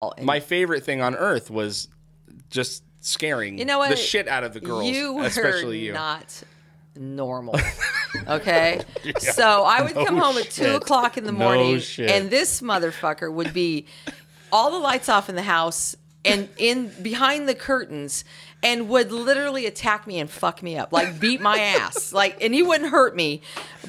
My favorite thing on earth was just scaring the shit out of the girls, especially you. Not normal. Okay? Yeah, so I would come home at 2 o'clock in the morning, and this motherfucker would be all the lights off in the house and in behind the curtains, and would literally attack me and fuck me up, like beat my ass. Like, and he wouldn't hurt me,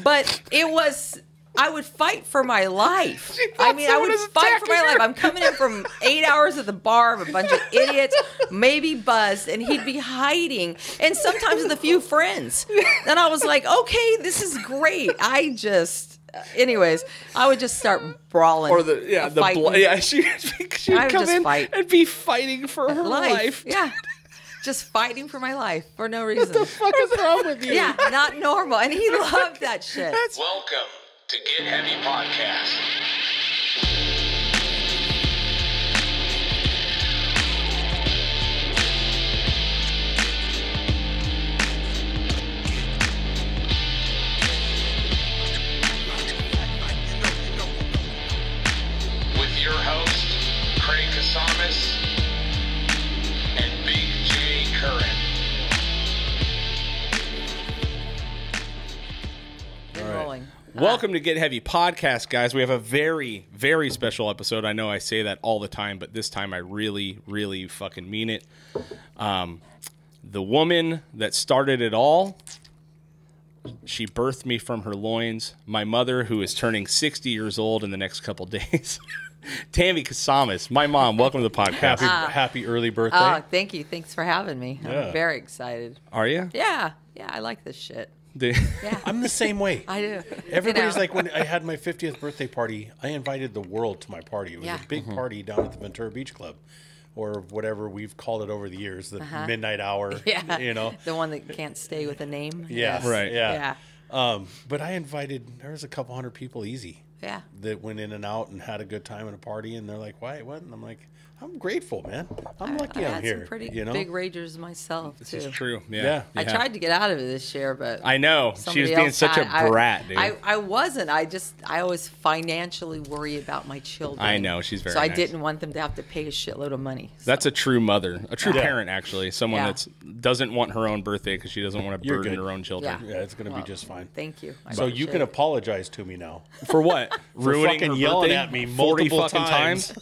but it was... I would fight for my life. I mean, I would fight for my life. I'm coming in from 8 hours at the bar of a bunch of idiots, maybe buzzed, and he'd be hiding, and sometimes with a few friends. And I was like, okay, this is great. Anyways, I would just start brawling. Or she'd come in and be fighting for her life. Yeah. Just fighting for my life for no reason. What the fuck is wrong with you? Yeah, not normal. And he loved that shit. Welcome to Get Heavy Podcast. With your host, Craig Kasamis and Big J Curran. Rolling. Welcome to Get Heavy Podcast, guys. We have a very, very special episode. I know I say that all the time, but this time I really, really fucking mean it. The woman that started it all, she birthed me from her loins. My mother, who is turning 60 years old in the next couple days. Tammy Kasamis, my mom. Welcome to the podcast. Happy early birthday. Oh, thank you. Thanks for having me. I'm very excited. Are you? Yeah. Yeah, I like this shit. Yeah. I'm the same way. I do. Everybody's like, when I had my 50th birthday party, I invited the world to my party. It was a big party down at the Ventura Beach Club, or whatever we've called it over the years, the midnight hour. Yeah. You know, the one that can't stay with a name. Yeah. Yes. Right. Yeah. But I invited, there was a couple hundred people easy. Yeah. That went in and out and had a good time at a party, and they're like, "Why? What?" And I'm like, "I'm grateful, man. I'm lucky I'm here." Some pretty you know? big ragers myself this too. Is true. Yeah. I tried to get out of it this year, but I know she was being such a brat, dude. I wasn't. I always financially worry about my children. I know she's very. So nice. I didn't want them to have to pay a shitload of money. So. That's a true mother, a true parent, actually. Someone that doesn't want her own birthday because she doesn't want to burden her own children. Yeah, it's going to be just fine. Thank you. So you can apologize to me now for what? Ruining her yelling birthday at me 40 fucking times.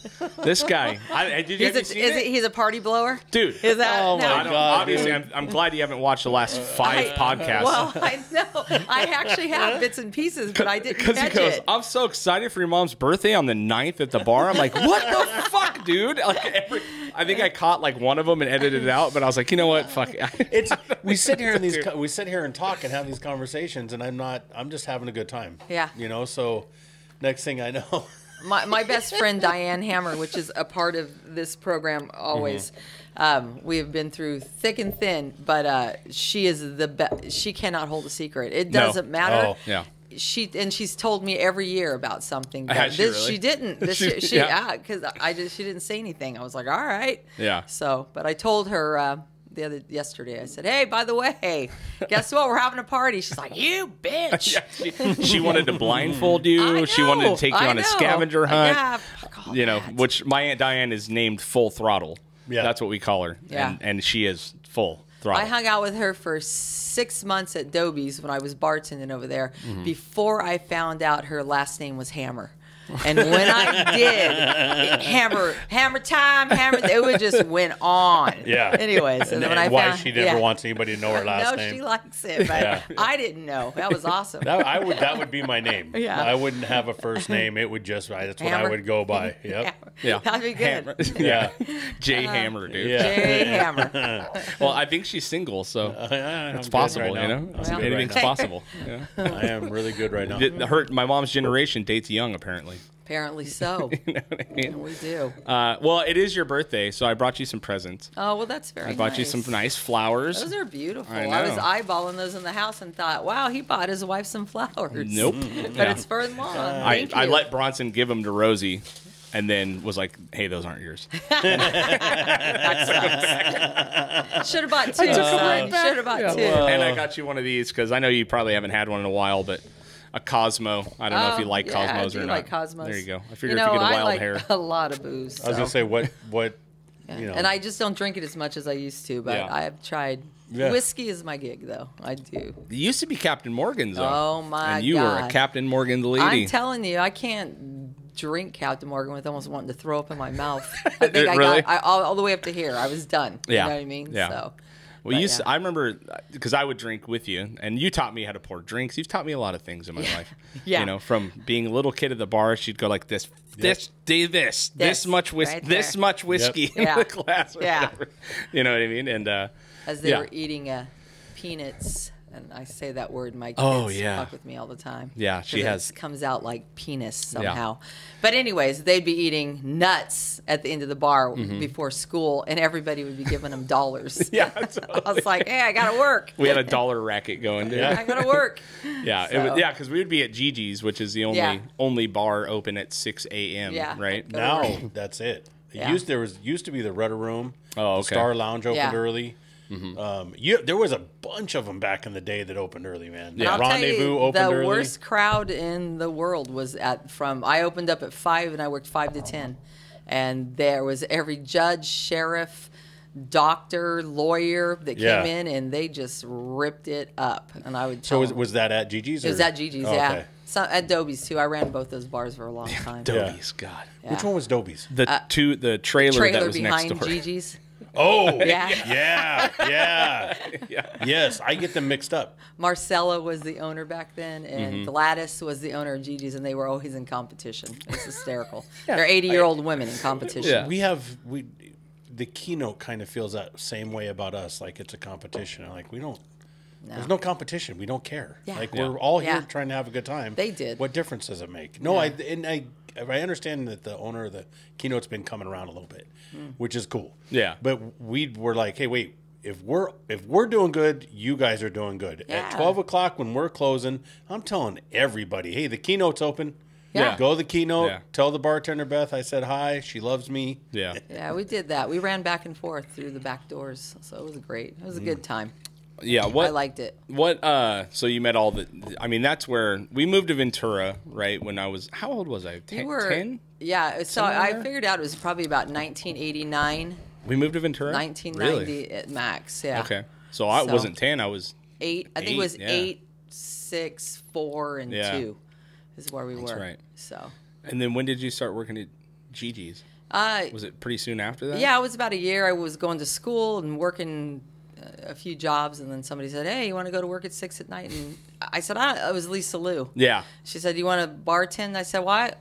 This guy. He's a party blower, dude. Is that? Oh my god! Obviously, I'm glad you haven't watched the last 5 podcasts. Well, I know. I actually have bits and pieces, but I didn't catch it. I'm so excited for your mom's birthday on the 9th at the bar. I'm like, what the fuck, dude? Like I think I caught like one of them and edited it out, but I was like, you know what? Fuck. We sit here and talk and have these conversations, and I'm just having a good time. Yeah. You know. So next thing I know. My best friend Diane Hammer, which is a part of this program always, we have been through thick and thin, but she is the best. She cannot hold a secret. It doesn't matter. Oh, yeah. She's told me every year about something. Has she really? She didn't. This year, because she didn't say anything. I was like, all right. Yeah. So, but I told her yesterday. I said, hey, by the way, guess what? We're having a party. She's like, you bitch. She wanted to blindfold you. She wanted to take you on a scavenger hunt. You know, which my Aunt Diane is named Full Throttle. Yeah. That's what we call her. Yeah. And she is full throttle. I hung out with her for 6 months at Doby's when I was bartending over there before I found out her last name was Hammer. And when I did, hammer time, it would just went on. Yeah. Anyways, and when I why found, she never wants anybody to know her last name. No, she likes it, but I didn't know. That was awesome. That would be my name. Yeah. I wouldn't have a first name. It would just that's what I would go by. Yep. Yeah. That'd be good. Yeah. J Hammer, dude. Yeah. J Hammer. Well, I think she's single, so it's possible. Right, you know, anything's possible. Yeah. I am really good right now. My mom's generation dates young, apparently. Apparently so. You know what I mean? We do. Well, it is your birthday, so I brought you some presents. Oh, well, that's very nice. I bought you some nice flowers. Those are beautiful. I was eyeballing those in the house and thought, wow, he bought his wife some flowers. Nope. But it's for mom. I let Bronson give them to Rosie. And then was like, hey, those aren't yours. Should have bought 2. Should have bought 2. And I got you one of these because I know you probably haven't had one in a while, but A Cosmo. I don't know if you like Cosmos or not. I like Cosmos. There you go. I figured if you get a wild hair. a lot of booze. I was gonna say what you know. And I just don't drink it as much as I used to, but I have tried. Yeah. Whiskey is my gig, though. I do. It used to be Captain Morgan's, though. Oh, my God. And you were a Captain Morgan lady. I'm telling you, I can't drink Captain Morgan with almost wanting to throw up in my mouth. I think Really? I got all the way up to here. I was done. Yeah. You know what I mean? Yeah. So, Well, I remember because I would drink with you, and you taught me how to pour drinks. You've taught me a lot of things in my life. Yeah. You know, from being a little kid at the bar, she'd go like this much whiskey, right this there. much whiskey in the glass, or whatever. You know what I mean? And as they were eating peanuts, and I say that word, my kids fuck with me all the time. Yeah, she has. It comes out like penis somehow. But anyways, they'd be eating nuts at the end of the bar before school, and everybody would be giving them dollars. Yeah, totally. I was like, hey, I gotta work. We had a dollar racket going, dude. I gotta work. Because we would be at Gigi's, which is the only bar open at 6 a.m. Right now, that's it. There used to be the Rudder Room. Oh, okay. The Star Lounge opened early. There was a bunch of them back in the day that opened early, man. Yeah. Rendezvous opened early. The worst crowd in the world was I opened up at 5 and I worked 5 to 10. And there was every judge, sheriff, doctor, lawyer that came in, and they just ripped it up. And I would tell them. Was that at Gigi's? It was at Gigi's, Okay. At Dobie's, too. I ran both those bars for a long time. Dobie's, God. Yeah. Which one was Dobie's? The trailer that was next behind door. Gigi's. Oh, yeah. Yes, I get them mixed up. Marcella was the owner back then, and Gladys was the owner of Gigi's, and they were always in competition. It's hysterical. They're 80-year-old women in competition. Yeah. The Keynote kind of feels that same way about us, like it's a competition. Like there's no competition. We don't care. Yeah. Like we're all here trying to have a good time. They did. What difference does it make? No, I understand that the owner of the Keynote's been coming around a little bit, which is cool. Yeah. But we were like, hey, wait, if we're doing good, you guys are doing good. Yeah. At 12 o'clock when we're closing, I'm telling everybody, hey, the Keynote's open. Yeah. Go to the Keynote. Yeah. Tell the bartender Beth I said hi. She loves me. Yeah. Yeah, we did that. We ran back and forth through the back doors, so it was great. It was a good time. Yeah, I liked it. So you met all that's where we moved to Ventura, right? When I was, how old was I? 10? Yeah, so I figured out it was probably about 1989. We moved to Ventura? 1990 really? at max, yeah. Okay. So I wasn't 10, I was 8. I think it was 8, 6, 4, and 2 is where we were. That's right. So. And then when did you start working at Gigi's? Was it pretty soon after that? Yeah, it was about a year. I was going to school and working a few jobs, and then somebody said, hey, you want to go to work at 6 at night? And I said, it was Lisa Lou. Yeah. She said, you want to bartend? I said, well, I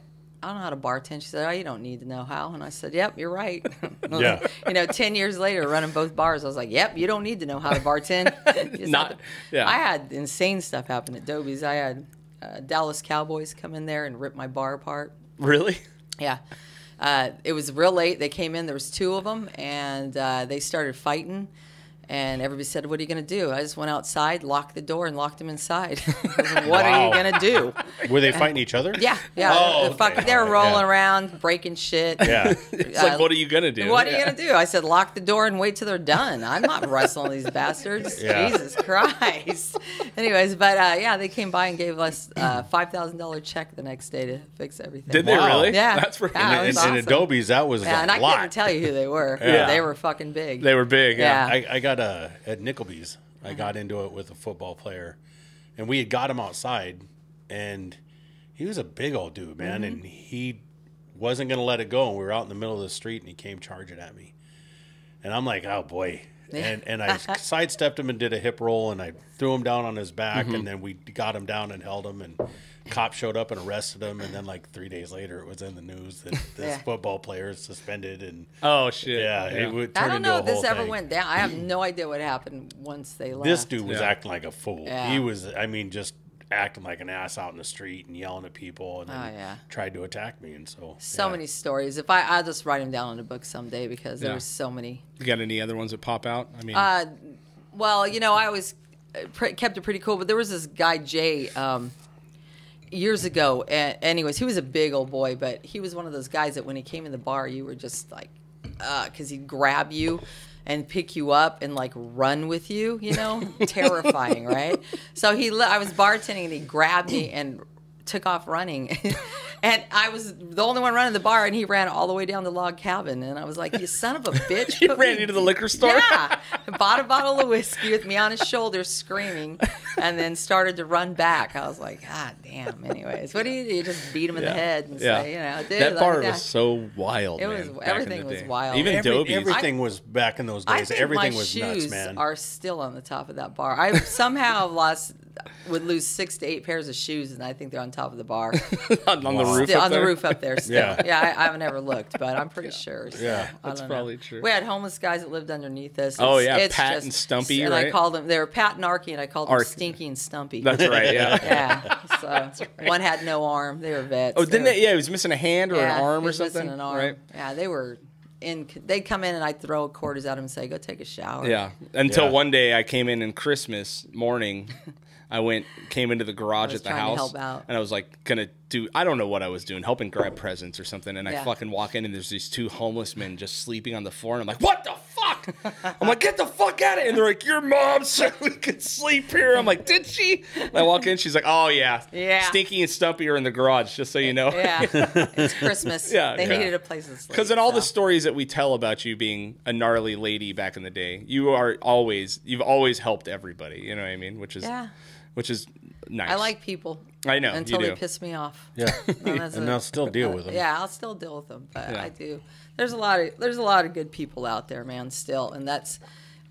don't know how to bartend. She said, you don't need to know how. And I said, yep, you're right. Yeah. 10 years later, running both bars, I was like, yep, you don't need to know how to bartend. I had insane stuff happen at Dobie's. I had Dallas Cowboys come in there and rip my bar apart. Really? Yeah. It was real late. They came in. There was 2 of them, and they started fighting. And everybody said, what are you going to do? I just went outside, locked the door, and locked them inside. What are you going to do? Were they fighting each other? Yeah. Oh, They were rolling around, breaking shit. Yeah. It's like, what are you going to do? What are you going to do? I said, lock the door and wait till they're done. I'm not wrestling these bastards. Yeah. Jesus Christ. Anyways, but they came by and gave us a $5,000 check the next day to fix everything. Did they really? Yeah. That's pretty Yeah, it was And awesome. Adobe's, that was and a I lot. couldn't tell you who they were. Yeah. They were fucking big. They were big. Yeah. I got at Nickelby's. I got into it with a football player, and we had got him outside, and he was a big old dude, man, and he wasn't going to let it go. And we were out in the middle of the street, and he came charging at me, and I'm like, oh boy. And I sidestepped him and did a hip roll, and I threw him down on his back, and then we got him down and held him, and cop showed up and arrested him, and then like 3 days later it was in the news that this football player is suspended. And oh shit. it would I turn don't into know a if this whole ever thing. went down. I have no idea what happened once they left. This dude was acting like a fool. Yeah. He was, just acting like an ass out in the street and yelling at people, and then tried to attack me. And so many stories. If I'll just write them down in a book someday, because there were so many. You got any other ones that pop out? I mean, well, I always kept it pretty cool, but there was this guy Jay years ago. And anyways, he was a big old boy, but he was one of those guys that when he came in the bar, you were just like, because he'd grab you and pick you up and like run with you, you know, terrifying, right? So I was bartending and he grabbed me and took off running. And I was the only one running the bar, and he ran all the way down to Log Cabin. And I was like, you son of a bitch. He ran into the liquor store? Yeah. Bought a bottle of whiskey with me on his shoulder screaming, and then started to run back. I was like, God damn. Anyways, what do? You just beat him in the head and say, you know, dude, that bar was so wild, it man. was, everything was wild. Even Dobie's. Everything was back in those days. Everything was nuts, man. Are still on the top of that bar. I somehow would lose 6 to 8 pairs of shoes, and I think they're on top of the bar. on the roof still, up on there? the roof up there still. Yeah, I haven't ever looked, but I'm pretty sure. So, yeah, that's probably true. We had homeless guys that lived underneath us. Pat and Stumpy, and right? I called them, they were Pat and Arky, and I called them Stinky and Stumpy. That's right, yeah. Yeah, so one had no arm. They were vets. Oh, didn't they? Yeah, he was missing a hand or an arm or something. Missing an arm. Right? Yeah, they were. They'd come in and I'd throw quarters at them and say, "Go take a shower." Yeah. Until one day I came in Christmas morning. I came into the garage at the house, and I was like gonna do, I don't know what I was doing, helping grab presents or something, and I fucking walk in and there's these 2 homeless men just sleeping on the floor, and I'm like, what the fuck? I'm like, get the fuck out of here. And they're like, your mom said we could sleep here. I'm like, did she? And I walk in, she's like, oh yeah. Stinky and Stumpy are in the garage, just so you know. Yeah, it's Christmas. They needed a place to sleep. Because in all the stories that we tell about you being a gnarly lady back in the day, you've always helped everybody, you know what I mean? Which is nice. I like people. I know until you they piss me off. Yeah, and I'll still deal with them. Yeah, I'll still deal with them, but I do. There's a lot of good people out there, man. Still, and that's,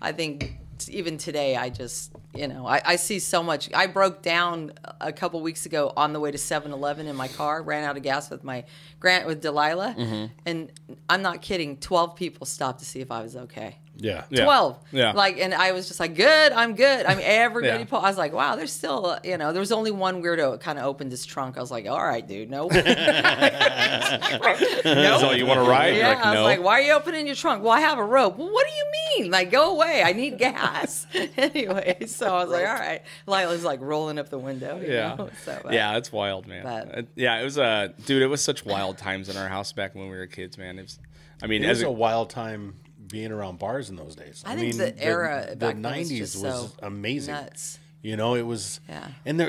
I think, even today, I just, you know, I see so much. I broke down a couple weeks ago on the way to 7-Eleven in my car. Ran out of gas with with Delilah, and I'm not kidding. 12 people stopped to see if I was okay. Yeah. 12. Yeah. Like, and I was just like, good, I'm good. I mean, everybody, I was like, wow, there's still, you know, there was only one weirdo that kind of opened his trunk. I was like, all right, dude, nope. So you want to ride? Yeah, like, I was no. like, why are you opening your trunk? Well, I have a rope. Well, what do you mean? Like, go away. I need gas. Anyway, so I was like, all right. Lila's like rolling up the window. You know? So, yeah, it's wild, man. It was dude, it was such wild times in our house back when we were kids, man. It was a wild time being around bars in those days. I mean, the era the back then 90s was amazing. Nuts. You know, it was and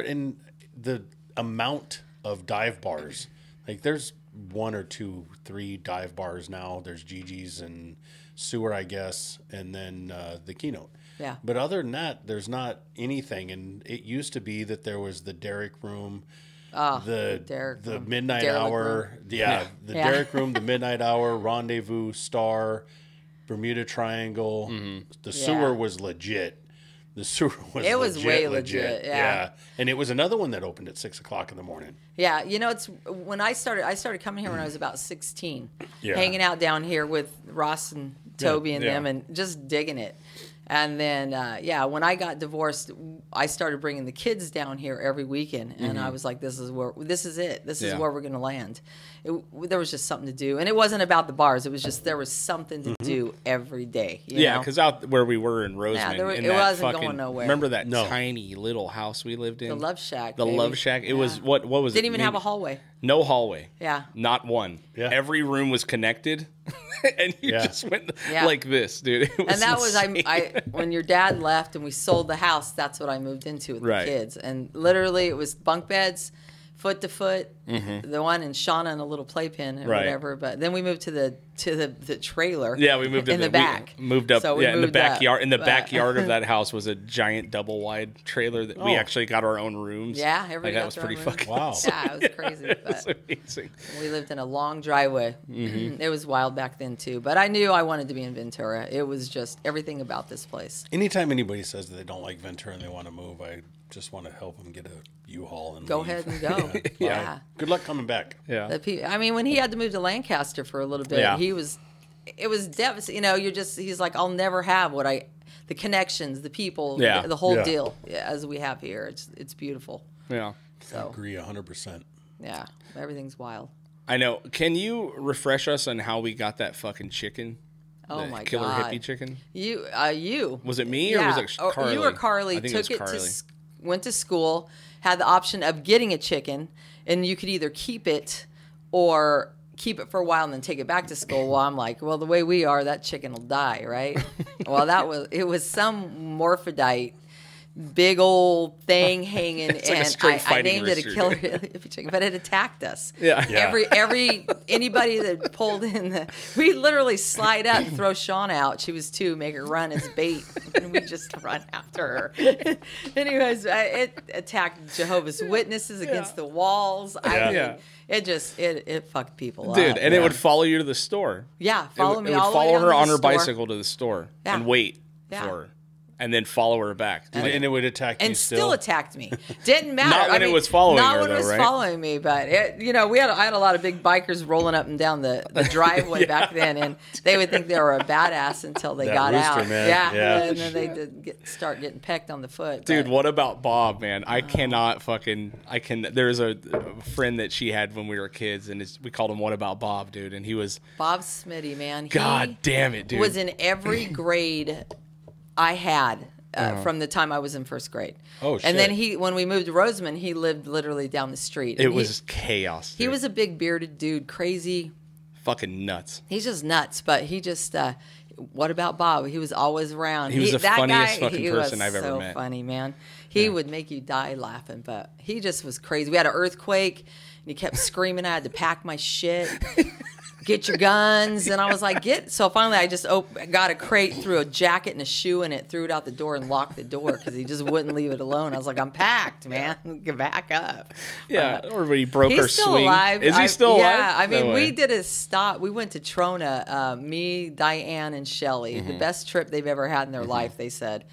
the amount of dive bars. Like there's 1 or 2, 3 dive bars now. There's Gigi's and Sewer, I guess, and then the Keynote. Yeah. But other than that, there's not anything. And it used to be that there was the Derrick Room, the Midnight Hour, the Derrick Room, the Midnight Hour, Rendezvous, Star, Bermuda Triangle. The Sewer was legit. The Sewer was way legit. Yeah. And it was another one that opened at 6 o'clock in the morning. Yeah, you know, it's when I started coming here when I was about 16, hanging out down here with Ross and Toby and them, and just digging it. And then, when I got divorced, I started bringing the kids down here every weekend, and I was like, "This is it. This is where we're going to land." There was just something to do, and it wasn't about the bars. It was just there was something to do every day. You know? Because out where we were in Roseman, it wasn't going nowhere. Remember that tiny little house we lived in? The Love Shack. The Love Shack. It was what was it? Didn't even have a hallway. No hallway. Yeah. Not one. Yeah. Every room was connected, and you just went like this, dude. It was and that insane. was I when your dad left and we sold the house. That's what I moved into with the kids, and literally it was bunk beds, foot to foot, the one and Shauna in a little playpen or whatever. But then we moved to the trailer. Yeah, we moved in the back. We moved up. So in the backyard. In the backyard of that house was a giant double wide trailer that we actually got our own rooms. Yeah, everybody got that was their pretty own fucking. Wow. Yeah, it was crazy. But it was amazing. We lived in a long driveway. It was wild back then too. But I knew I wanted to be in Ventura. It was just everything about this place. Anytime anybody says that they don't like Ventura and they want to move, I just want to help them get a U-Haul and go leave. ahead and go. Yeah. Good luck coming back. Yeah. I mean, when he had to move to Lancaster for a little bit, it was devastating. You know, he's like, I'll never have the connections, the people, the whole deal as we have here. It's beautiful. Yeah. I agree 100%. Yeah. Everything's wild. I know. Can you refresh us on how we got that fucking chicken? Oh my killer God. hippie chicken? You. Was it me or was it Carly? You or Carly I think took it was Carly. went to school, had the option of getting a chicken, and you could either keep it or keep it for a while and then take it back to school. Well, I'm like, well, the way we are, that chicken will die, right? Well, it was some morphodite, big old thing hanging, It's like a and straight I named it a rooster, killer chicken, but it attacked us. Yeah. Anybody that pulled in we literally slide up, throw Shauna out. She was 2, make her run as bait, and we just run after her. Anyways, it attacked Jehovah's Witnesses against the walls. It fucked people up. Dude, and it would follow you to the store. Yeah, follow me It would all the way follow down her to on the her store. bicycle to the store and wait for her. And then follow her back. And it would attack you and still attacked me. Didn't matter. Not when it was following not her, when though, it was right? following me, but I had a lot of big bikers rolling up and down the driveway back then, and they would think they were a badass until they got rooster, out. man. Yeah, and then they did start getting pecked on the foot. Dude, but, what about Bob, man? There's a friend that she had when we were kids, and we called him What About Bob, dude, and he was Bob Smitty, man. God damn it, dude. Was in every grade I had. From the time I was in first grade. Oh, shit. And then when we moved to Rosamond, he lived literally down the street. It was chaos. Dude. He was a big bearded dude, crazy. Fucking nuts. He's just nuts, but he just, what about Bob? He was always around. He was the funniest fucking person I've ever met. So funny, man. He would make you die laughing, but he just was crazy. We had an earthquake, and he kept screaming. I had to pack my shit. Get your guns. And I was like, So finally I just got a crate, threw a jacket and a shoe in it, threw it out the door and locked the door because he just wouldn't leave it alone. I was like, I'm packed, man. Get back up. Yeah, everybody broke her He's still swing. alive. Is he still alive? Yeah, I mean, No we way. did a stop. We went to Trona, me, Diane, and Shelly. The best trip they've ever had in their life, they said.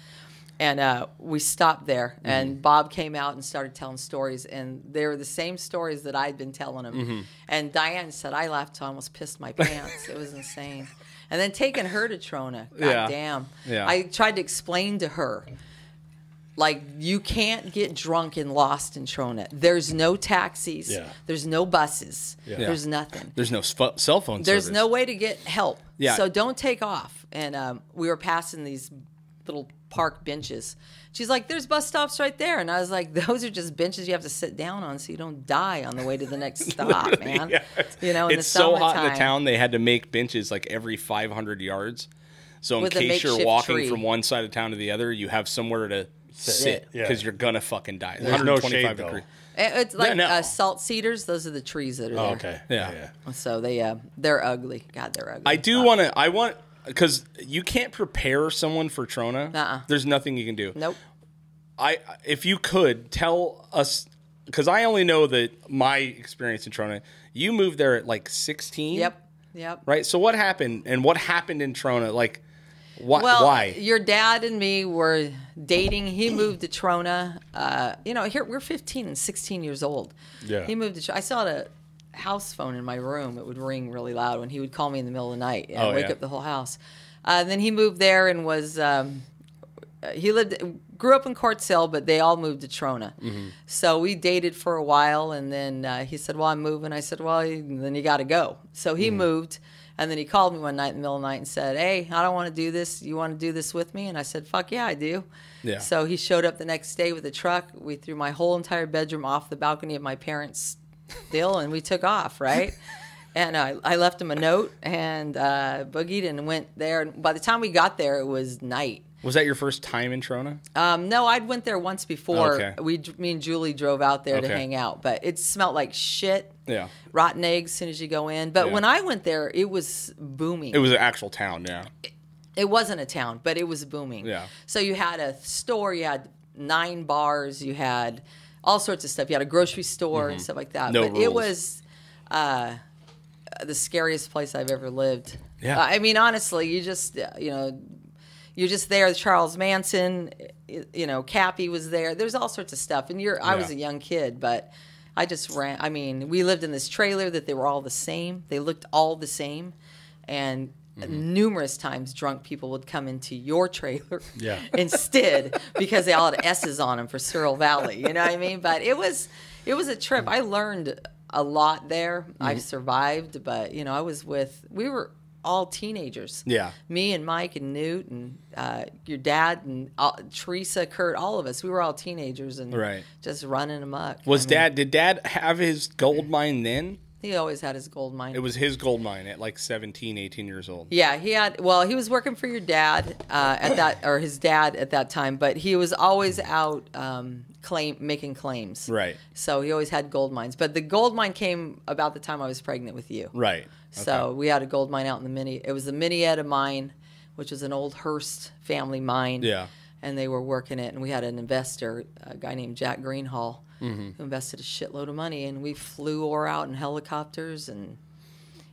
And we stopped there, and Bob came out and started telling stories, and they were the same stories that I'd been telling him. And Diane said, I laughed till I almost pissed my pants. It was insane. And then taking her to Trona, goddamn. Yeah. I tried to explain to her, like, you can't get drunk and lost in Trona. There's no taxis. Yeah. There's no buses. Yeah. There's nothing. There's no cell phone There's service. no way to get help. Yeah. So don't take off. And we were passing these little park benches. She's like, there's bus stops right there. And I was like, those are just benches you have to sit down on so you don't die on the way to the next stop, man. Yeah. You know, in It's the so hot in the summertime. town, they had to make benches like every 500 yards. So in With a case you're makeshift walking tree. from one side of town to the other, you have somewhere to sit Yeah. because you're going to fucking die. There's no shade, 125 though. degree. It's like no. salt cedars. Those are the trees that are there. Oh, okay. Yeah. So they're ugly. God, they're ugly. I do want because you can't prepare someone for Trona. Uh-uh. There's nothing you can do. Nope. If you could tell us, because I only know that my experience in Trona, you moved there at like 16. Yep. Right. So what happened, and what happened in Trona? Like, Well, why? your dad and me were dating. He moved to Trona. Here we're 15 and 16 years old. Yeah. He moved to Trona. I saw a house phone in my room. It would ring really loud when he would call me in the middle of the night and wake up the whole house. Then he moved there and was grew up in Courtsell, but they all moved to Trona. So we dated for a while, and then he said, well, I'm moving. I said, well, then you got to go. So he moved, and then he called me one night in the middle of the night and said, hey, I don't want to do this. You want to do this with me? And I said, fuck yeah, I do. Yeah. So he showed up the next day with a truck. We threw my whole entire bedroom off the balcony of my parents' deal, and we took off, right? And I left him a note and boogied and went there. And by the time we got there, it was night. Was that your first time in Trona? No, I'd went there once before. Okay. Me and Julie drove out there to hang out, but it smelled like shit. Yeah. Rotten eggs as soon as you go in. But when I went there, it was booming. It was an actual town, yeah. It wasn't a town, but it was booming. Yeah. So you had a store, you had 9 bars, you had all sorts of stuff. You had a grocery store and stuff like that. No but rules. it was the scariest place I've ever lived. Yeah. I mean, honestly, you just, you're just there. Charles Manson, Cappy was there. There's all sorts of stuff. And I was a young kid, but I just ran. I mean, we lived in this trailer that they were all the same. They looked all the same. And numerous times drunk people would come into your trailer instead because they all had S's on them for Searle Valley. You know what I mean? But it was a trip. I learned a lot there. I survived, but, we were all teenagers. Yeah. Me and Mike and Newt and your dad and Teresa, Kurt, all of us. We were all teenagers and just running amok. Did Dad have his gold mine then? He always had his gold mine. It was his gold mine at like 17, 18 years old. Yeah, he had. Well, he was working for your dad or his dad at that time, but he was always out making claims. Right. So he always had gold mines. But the gold mine came about the time I was pregnant with you. Right. Okay. So we had a gold mine out in it was the Minnetonka mine, which was an old Hearst family mine. Yeah. And they were working it, and we had an investor, a guy named Jack Greenhall, who invested a shitload of money, and we flew ore out in helicopters and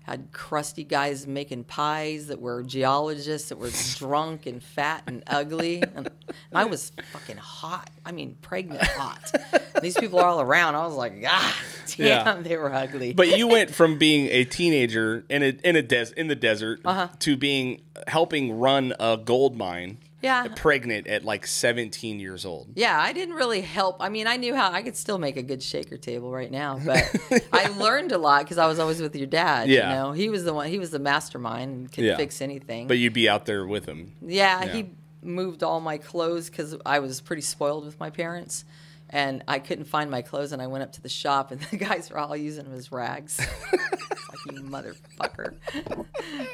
had crusty guys making pies that were geologists that were drunk and fat and ugly. And I was fucking hot. I mean, pregnant hot. These people are all around. I was like, damn, they were ugly. But you went from being a teenager in the desert to helping run a gold mine. Yeah. Pregnant at like 17 years old. Yeah, I didn't really help. I mean, I knew how I could still make a good shaker table right now, but I learned a lot because I was always with your dad. Yeah. You know, he was the mastermind and could fix anything. But you'd be out there with him. Yeah, he moved all my clothes because I was pretty spoiled with my parents. And I couldn't find my clothes, and I went up to the shop, and the guys were all using them as rags. It's like, you motherfucker.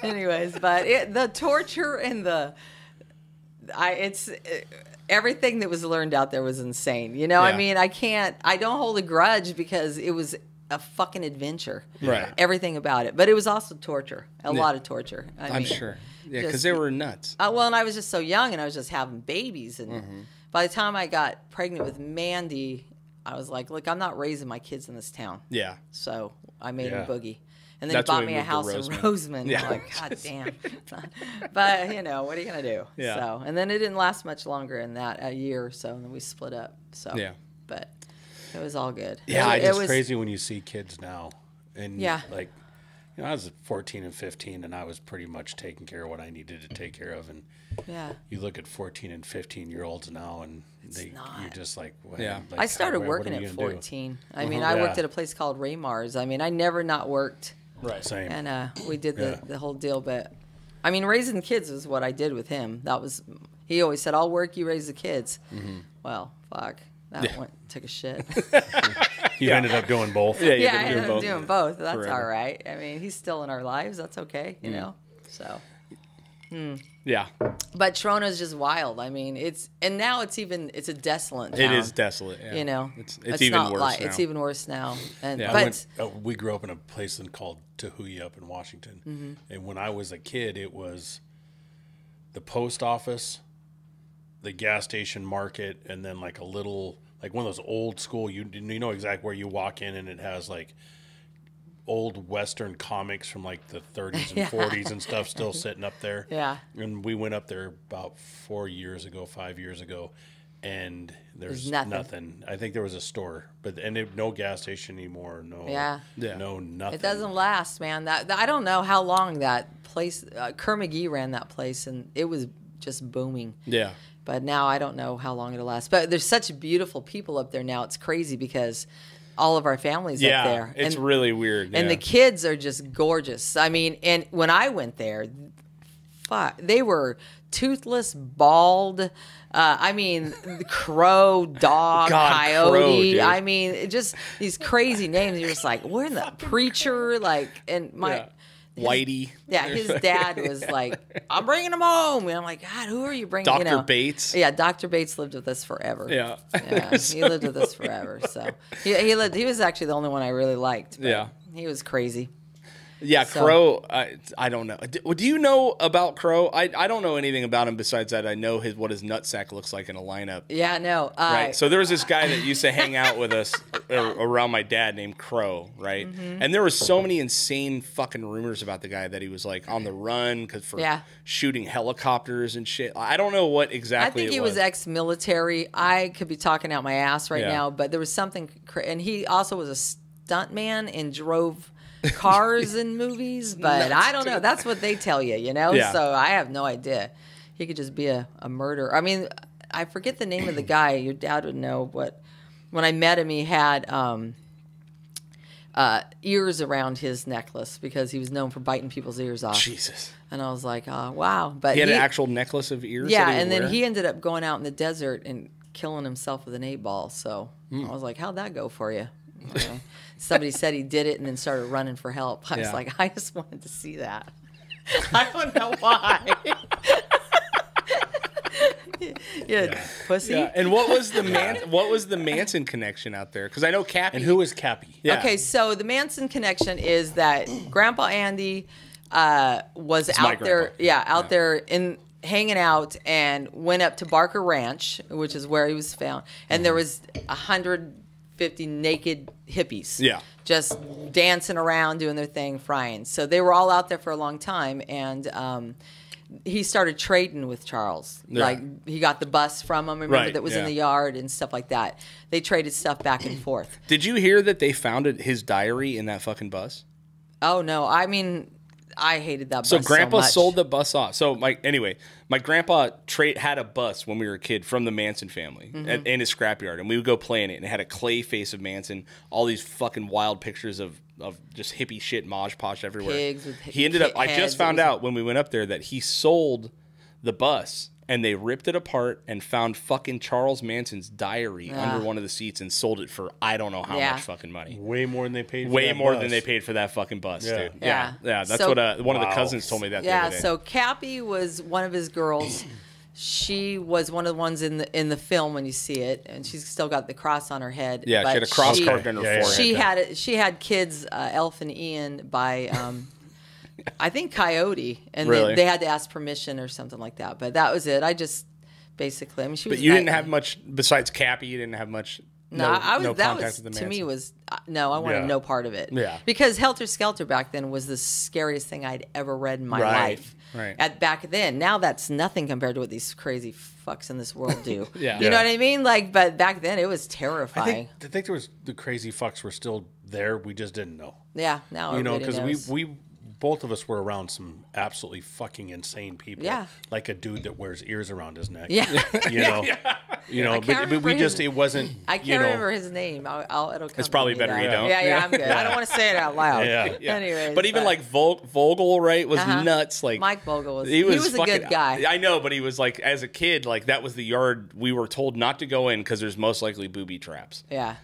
Anyways, but the torture and everything that was learned out there was insane. You know, I mean, I don't hold a grudge because it was a fucking adventure. Right. Everything about it. But it was also torture. A lot of torture. I'm sure. Yeah, because they were nuts. Well, and I was just so young, and I was just having babies. And by the time I got pregnant with Mandy, I was like, look, I'm not raising my kids in this town. Yeah. So I made him boogie. And then That's he when bought we me a moved to house in Roseman. Roseman. Yeah. I'm like, God damn. But, you know, what are you going to do? Yeah. So, and then it didn't last much longer than that, a year or so, and then we split up. So, Yeah. But it was all good. Yeah, it It's was crazy when you see kids now. And Yeah. like, you know, I was 14 and 15, and I was pretty much taking care of what I needed to take care of. And Yeah. you look at 14 and 15-year-olds now, and you're just like, well, Yeah. like, I started what working are we at gonna do? 14. I mean, I worked at a place called Raymar's. I mean, I never not worked. Right. Same. And we did the whole deal. But, I mean, raising kids is what I did with him. He always said, I'll work, you raise the kids. Well, fuck. That took a shit. You ended up doing both. Yeah, Yeah, I ended up doing both. That's Forever. all right. I mean, he's still in our lives. That's okay, you know? So, Yeah. but Toronto's just wild. I mean, it's a desolate town. It is desolate. Yeah. You know? It's even not worse now. It's even worse now. And, Yeah. but, We grew up in a place called Tahuya up in Washington. And when I was a kid, it was the post office, the gas station market, and then like a little, like one of those old school, you know exactly where you walk in, and it has like old Western comics from like the 30s and 40s and stuff still sitting up there. Yeah. And we went up there about 5 years ago, and there's nothing. I think there was a store, but no gas station anymore. No, no nothing. it doesn't last, man. That I don't know how long that place, Kerr McGee ran that place, and it was just booming. Yeah. But now I don't know how long it'll last. But there's such beautiful people up there now. It's crazy because all of our families up there. It's really weird. And the kids are just gorgeous. I mean, and when I went there, they were toothless, bald. I mean, crow, dog, coyote. Crow, dude. I mean, just these crazy names. You're just like, we're in the preacher. Like, and Whitey. Yeah, his dad was like, I'm bringing him home. And I'm like, God, who are you bringing? Dr. Bates. Yeah, Dr. Bates lived with us forever. Yeah. He lived with us forever. So he was actually the only one I really liked. But he was crazy. Yeah, Crow, I don't know. Do you know about Crow? I don't know anything about him besides that I know what his nutsack looks like in a lineup. Yeah, no. Right. So there was this guy that used to hang out with us around my dad named Crow, right? Mm-hmm. And there was so many insane fucking rumors about the guy that he was like on the run for shooting helicopters and shit. I don't know what exactly I think he was ex-military. I could be talking out my ass right now, but there was something. And he also was a stuntman and drove cars in movies, but I don't know. That's what they tell you, you know? Yeah. So I have no idea. He could just be a murderer. I mean, I forget the name of the guy. Your dad would know, but when I met him, he had ears around his necklace because he was known for biting people's ears off. Jesus. And I was like, oh, wow. But he had an actual necklace of ears? Yeah, that he and would then wear? he ended up going out in the desert and killing himself with an 8-ball. So I was like, how'd that go for you? Somebody said he did it and then started running for help. I was like, I just wanted to see that. I don't know why. Pussy. Yeah. And what was the Manson connection out there? Because I know Cappy. And who was Cappy? Yeah. Okay, so the Manson connection is that Grandpa Andy was out there, there in hanging out, and went up to Barker Ranch, which is where he was found, and there was 150 naked hippies, just dancing around, doing their thing, frying. So they were all out there for a long time, and he started trading with Charles. Like, he got the bus from him, remember, that was in the yard and stuff like that. They traded stuff back and forth. Did you hear that they found his diary in that fucking bus? Oh, no. I mean, I hated that bus so Grandpa so much. sold the bus off. So, my grandpa had a bus when we were a kid from the Manson family in his scrapyard. And we would go play in it, and it had a clay face of Manson, all these fucking wild pictures of just hippie shit, Mosh Posh everywhere. Pigs with he ended up, I just found out when we went up there that he sold the bus, and they ripped it apart and found fucking Charles Manson's diary under one of the seats and sold it for I don't know how much fucking money. Way more than they paid for Way that more bus. than they paid for that fucking bus, dude. Yeah. That's so, what one of the cousins told me that the other day. So Cappy was one of his girls. She was one of the ones in the film when you see it, and she's still got the cross on her head. Yeah, she had a cross carved in her forehead. She had kids, Elf and Ian, by I think Coyote, and they had to ask permission or something like that. But that was it. I just basically, I mean, she was. But you didn't have much besides Cappy. You didn't have much. No, that was to me was no. I wanted no part of it. Yeah, because Helter Skelter back then was the scariest thing I'd ever read in my life. Right. Back then, now that's nothing compared to what these crazy fucks in this world do. You know what I mean? Like, but back then it was terrifying. I think there was the crazy fucks were still there. We just didn't know. Yeah, now because we both of us were around some absolutely fucking insane people. Yeah, like a dude that wears ears around his neck. Yeah, but we just it wasn't. I can't remember his name. It'll come. It's probably better you don't. Yeah, I'm good. I don't want to say it out loud. Anyways, but even like Vogel, right, was nuts. Like Mike Vogel was. He was a good guy. I know, but he was like, as a kid, like that was the yard we were told not to go in because there's most likely booby traps. Yeah.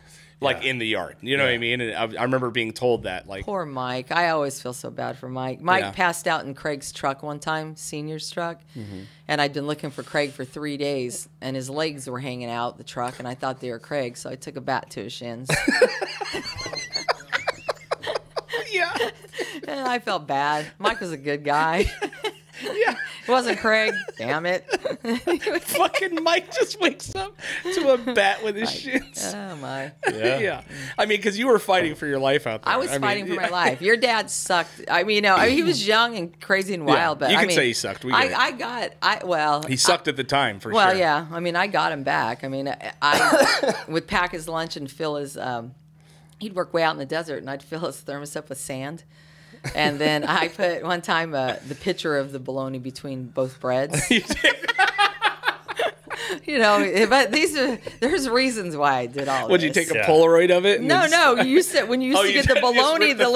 Like in the yard, you know what I mean? And I remember being told that. Like, poor Mike. I always feel so bad for Mike. Mike passed out in Craig's truck one time, Senior's truck, and I'd been looking for Craig for 3 days, and his legs were hanging out the truck, and I thought they were Craig, so I took a bat to his shins. And I felt bad. Mike was a good guy. It wasn't Craig. Damn it. Fucking Mike just wakes up to a bat with his shins. Oh, my. Yeah. I mean, because you were fighting for your life out there. I was fighting for my life. Your dad sucked. I mean, he was young and crazy and wild, but you can say he sucked. We get it. He sucked at the time, for sure. Well, yeah. I mean, I got him back. I mean, I would pack his lunch and fill his, he'd work way out in the desert, and I'd fill his thermos up with sand. And then I put one time the picture of the bologna between both breads. But there's reasons why I did all. Would you take a Polaroid of it? No. You used to when you used to get the bologna, the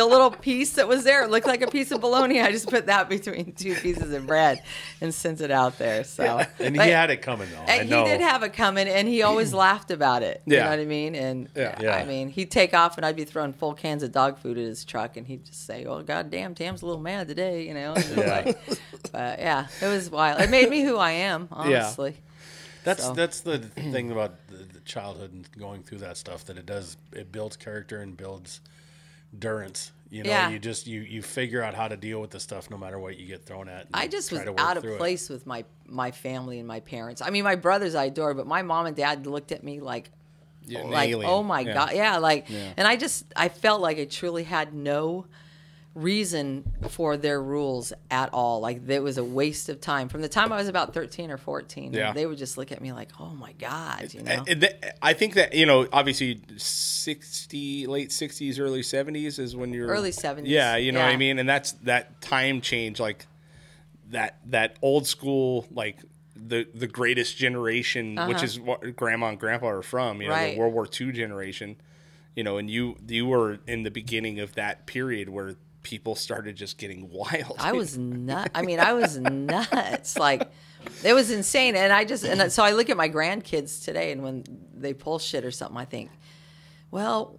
little piece that was there, it looked like a piece of bologna. I just put that between two pieces of bread and sent it out there. So and he had it coming though. He did have it coming, and he always laughed about it. You know what I mean? And I mean, he'd take off, and I'd be throwing full cans of dog food at his truck, and he'd just say, "Oh, goddamn, Tam's a little mad today," But it was wild. It made me who I am, honestly. That's the thing about the childhood and going through that stuff, that it builds character and builds endurance. You figure out how to deal with the stuff no matter what you get thrown at. I just was out of place with my family and my parents. I mean, my brothers I adored, but my mom and dad looked at me like oh my God. And I felt like I truly had no reason for their rules at all. Like, it was a waste of time. From the time I was about 13 or 14, they would just look at me like, oh my God, I think that, obviously late 60s, early 70s is when you're... Early 70s. Yeah, what I mean? And that's that time change, like that old school, like the greatest generation, which is what Grandma and Grandpa are from, the World War II generation, and you were in the beginning of that period where people started just getting wild. I was nuts. I mean, I was nuts. Like, it was insane. And so I look at my grandkids today, and when they pull shit or something, I think, well,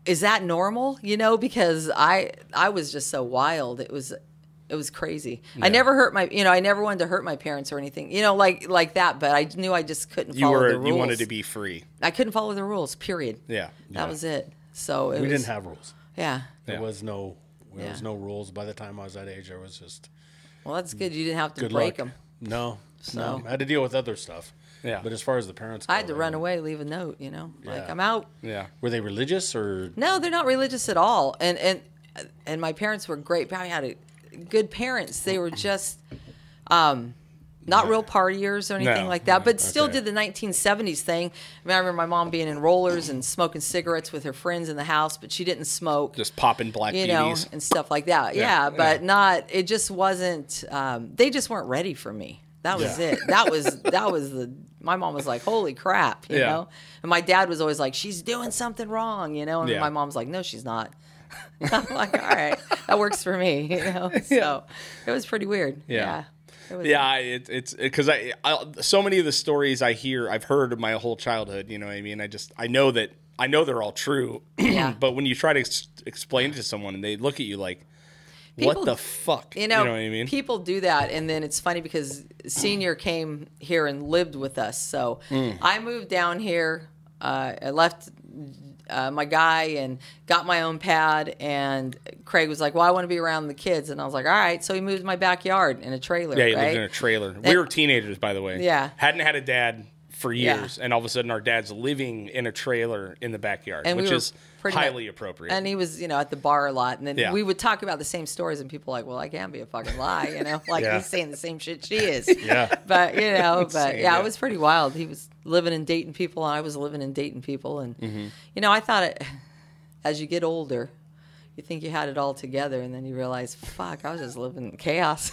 is that normal? You know, because I was just so wild. It was crazy. Yeah. I never hurt I never wanted to hurt my parents or anything, like that. But I knew I just couldn't follow the rules. You wanted to be free. I couldn't follow the rules, period. Yeah. That was it. So we didn't have rules. Yeah. There was no rules. By the time I was that age, I was just. Well, that's good. You didn't have to break them. No. I had to deal with other stuff. Yeah. But as far as the parents go, I had to run away, leave a note, like I'm out. Yeah. Were they religious or? No, they're not religious at all. And my parents were great. I had good parents. They were just not real partiers or anything like that, but still did the 1970s thing. I remember my mom being in rollers and smoking cigarettes with her friends in the house, but she didn't smoke. Just popping black BBs. And stuff like that. Yeah, but not. It just wasn't. They just weren't ready for me. That was it. That was the. My mom was like, "Holy crap," you know. And my dad was always like, "She's doing something wrong," And my mom's like, "No, she's not." I'm like, "All right, that works for me," So it was pretty weird. Yeah. It's because I so many of the stories I've heard of my whole childhood. You know what I mean? I know they're all true. Yeah. But when you try to explain it to someone and they look at you like, what the fuck? You know what I mean? People do that, and then it's funny because Senior came here and lived with us. So I moved down here. I left my guy and got my own pad, and Craig was like, well, I want to be around the kids. And I was like, all right. So he moved to my backyard in a trailer. Yeah, he lived in a trailer. We were teenagers, by the way. Yeah. Hadn't had a dad for years, and all of a sudden our dad's living in a trailer in the backyard, which is highly appropriate. And he was, at the bar a lot, and then we would talk about the same stories, and people were like, well, I can't be a fucking lie, like he's saying the same shit she is. Yeah. But, it was pretty wild. He was living in Dayton people, and I was living in Dayton people, and, I thought as you get older, you think you had it all together, and then you realize, fuck, I was just living in chaos.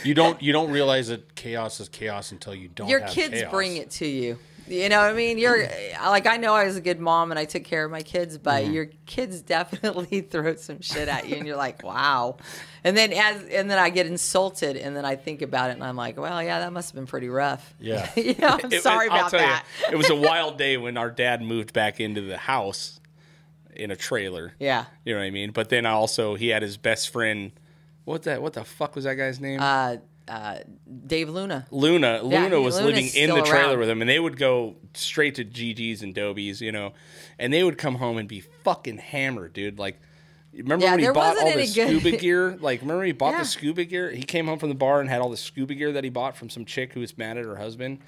You don't realize that chaos is chaos until you don't. Your kids bring it to you. You know what I mean? You're like, I know I was a good mom and I took care of my kids, but your kids definitely throw some shit at you, and you're like, wow. And then I get insulted, and then I think about it, and I'm like, well, yeah, that must have been pretty rough. Yeah. I'm sorry about that. It was a wild day when our dad moved back into the house in a trailer. Yeah. You know what I mean? But then he had his best friend. What the fuck was that guy's name? Dave Luna. Luna was living in the trailer around with him, and they would go straight to GG's and Dobies, and they would come home and be fucking hammered, dude. Like, remember when he bought all the scuba gear? Like, remember he bought the scuba gear? He came home from the bar and had all the scuba gear that he bought from some chick who was mad at her husband.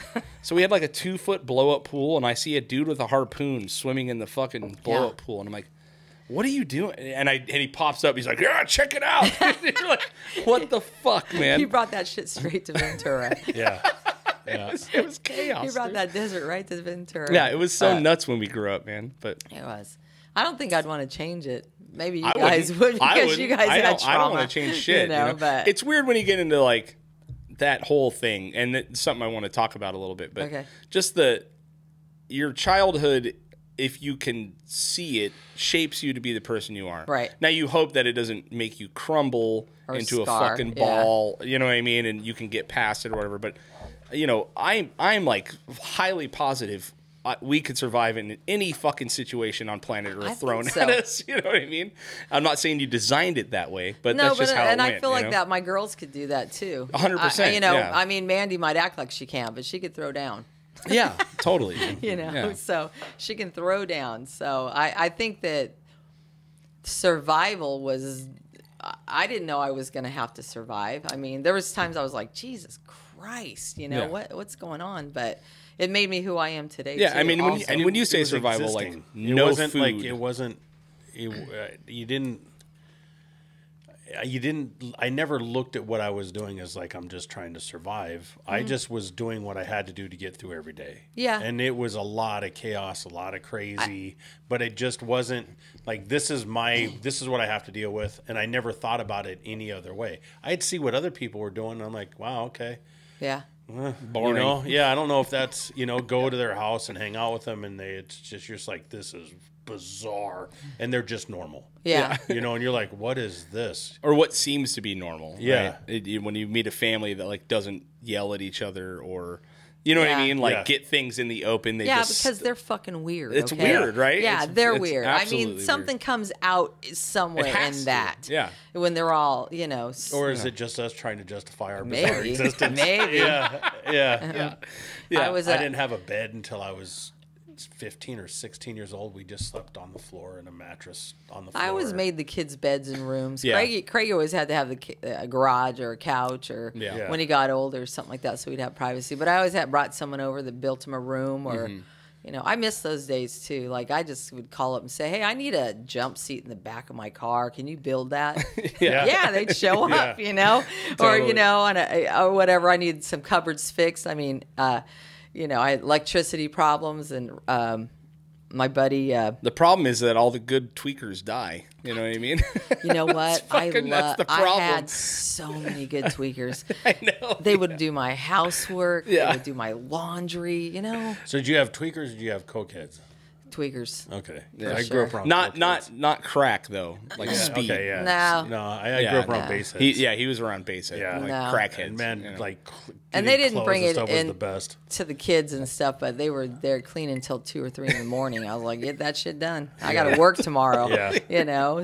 So we had like a 2-foot blow-up pool, and I see a dude with a harpoon swimming in the fucking blow-up pool, and I'm like, what are you doing? And he pops up. He's like, yeah, check it out. You're like, what the fuck, man? He brought that shit straight to Ventura. Yeah. It was chaos. He brought that desert right to Ventura. Yeah, it was so nuts when we grew up, man. But it was. I don't think I'd want to change it. Maybe you guys would, because you guys had trauma. I don't want to change shit. But it's weird when you get into like that whole thing, and it's something I want to talk about a little bit. But just your childhood, if you can see it, shapes you to be the person you are. Right. Now, you hope that it doesn't make you crumble or into scar. a fucking ball, you know what I mean, and you can get past it or whatever. But, I'm like highly positive we could survive in any fucking situation on planet Earth thrown at us. You know what I mean? I'm not saying you designed it that way, but that's just how it went. And I feel like that my girls could do that too. 100%. I mean, Mandy might act like she can, but she could throw down. Yeah, totally. So she can throw down. So I think that survival was, I didn't know I was going to have to survive. I mean, there was times I was like, Jesus Christ, what's going on? But it made me who I am today. Yeah, too. I mean, when you say survival, existing. like no wasn't food. Like it wasn't. You didn't. I never looked at what I was doing as like I'm just trying to survive. I just was doing what I had to do to get through every day. Yeah. And it was a lot of chaos, a lot of crazy, but it just wasn't like this is what I have to deal with, and I never thought about it any other way. I'd see what other people were doing, and I'm like, wow, okay. Yeah. Boring. I don't know if that's, go to their house and hang out with them, and you're just like, this is bizarre, and they're just normal. Yeah. And you're like, what is this? Or what seems to be normal. Yeah. Right? When you meet a family that like doesn't yell at each other or You know what I mean? Like, get things in the open. They because they're fucking weird. It's weird, right? Yeah, they're weird. I mean, weird. Something comes out somewhere in that. Yeah. When they're all, Or is it just us trying to justify our bizarre maybe. existence? Maybe. Yeah. I didn't have a bed until I was 15 or 16 years old. We just slept on the floor in a mattress on the floor. I always made the kids' beds in rooms. Yeah. Craig always had to have a garage or a couch or Yeah. when he got older or something like that, so he'd have privacy. But I always brought someone over that built him a room or, I miss those days too. Like I just would call up and say, hey, I need a jump seat in the back of my car. Can you build that? Yeah, they'd show up, Totally. or whatever. I need some cupboards fixed. I mean, I had electricity problems and my buddy. The problem is that all the good tweakers die. You know what I mean? You know what? That's the problem. I had so many good tweakers. I know. They would do my housework. They would do my laundry. So did you have tweakers or did you have cokeheads? Tweakers. Okay. Yeah, I grew up around Not crack though. Like speed. Okay, yeah. No. I grew up around baseheads. He was around basehead. Yeah. Like No. crackheads. And man, like, And they didn't bring it was in the best. to the kids and stuff, but they were there cleaning until 2 or 3 in the morning. I was like, get that shit done. I got to work tomorrow.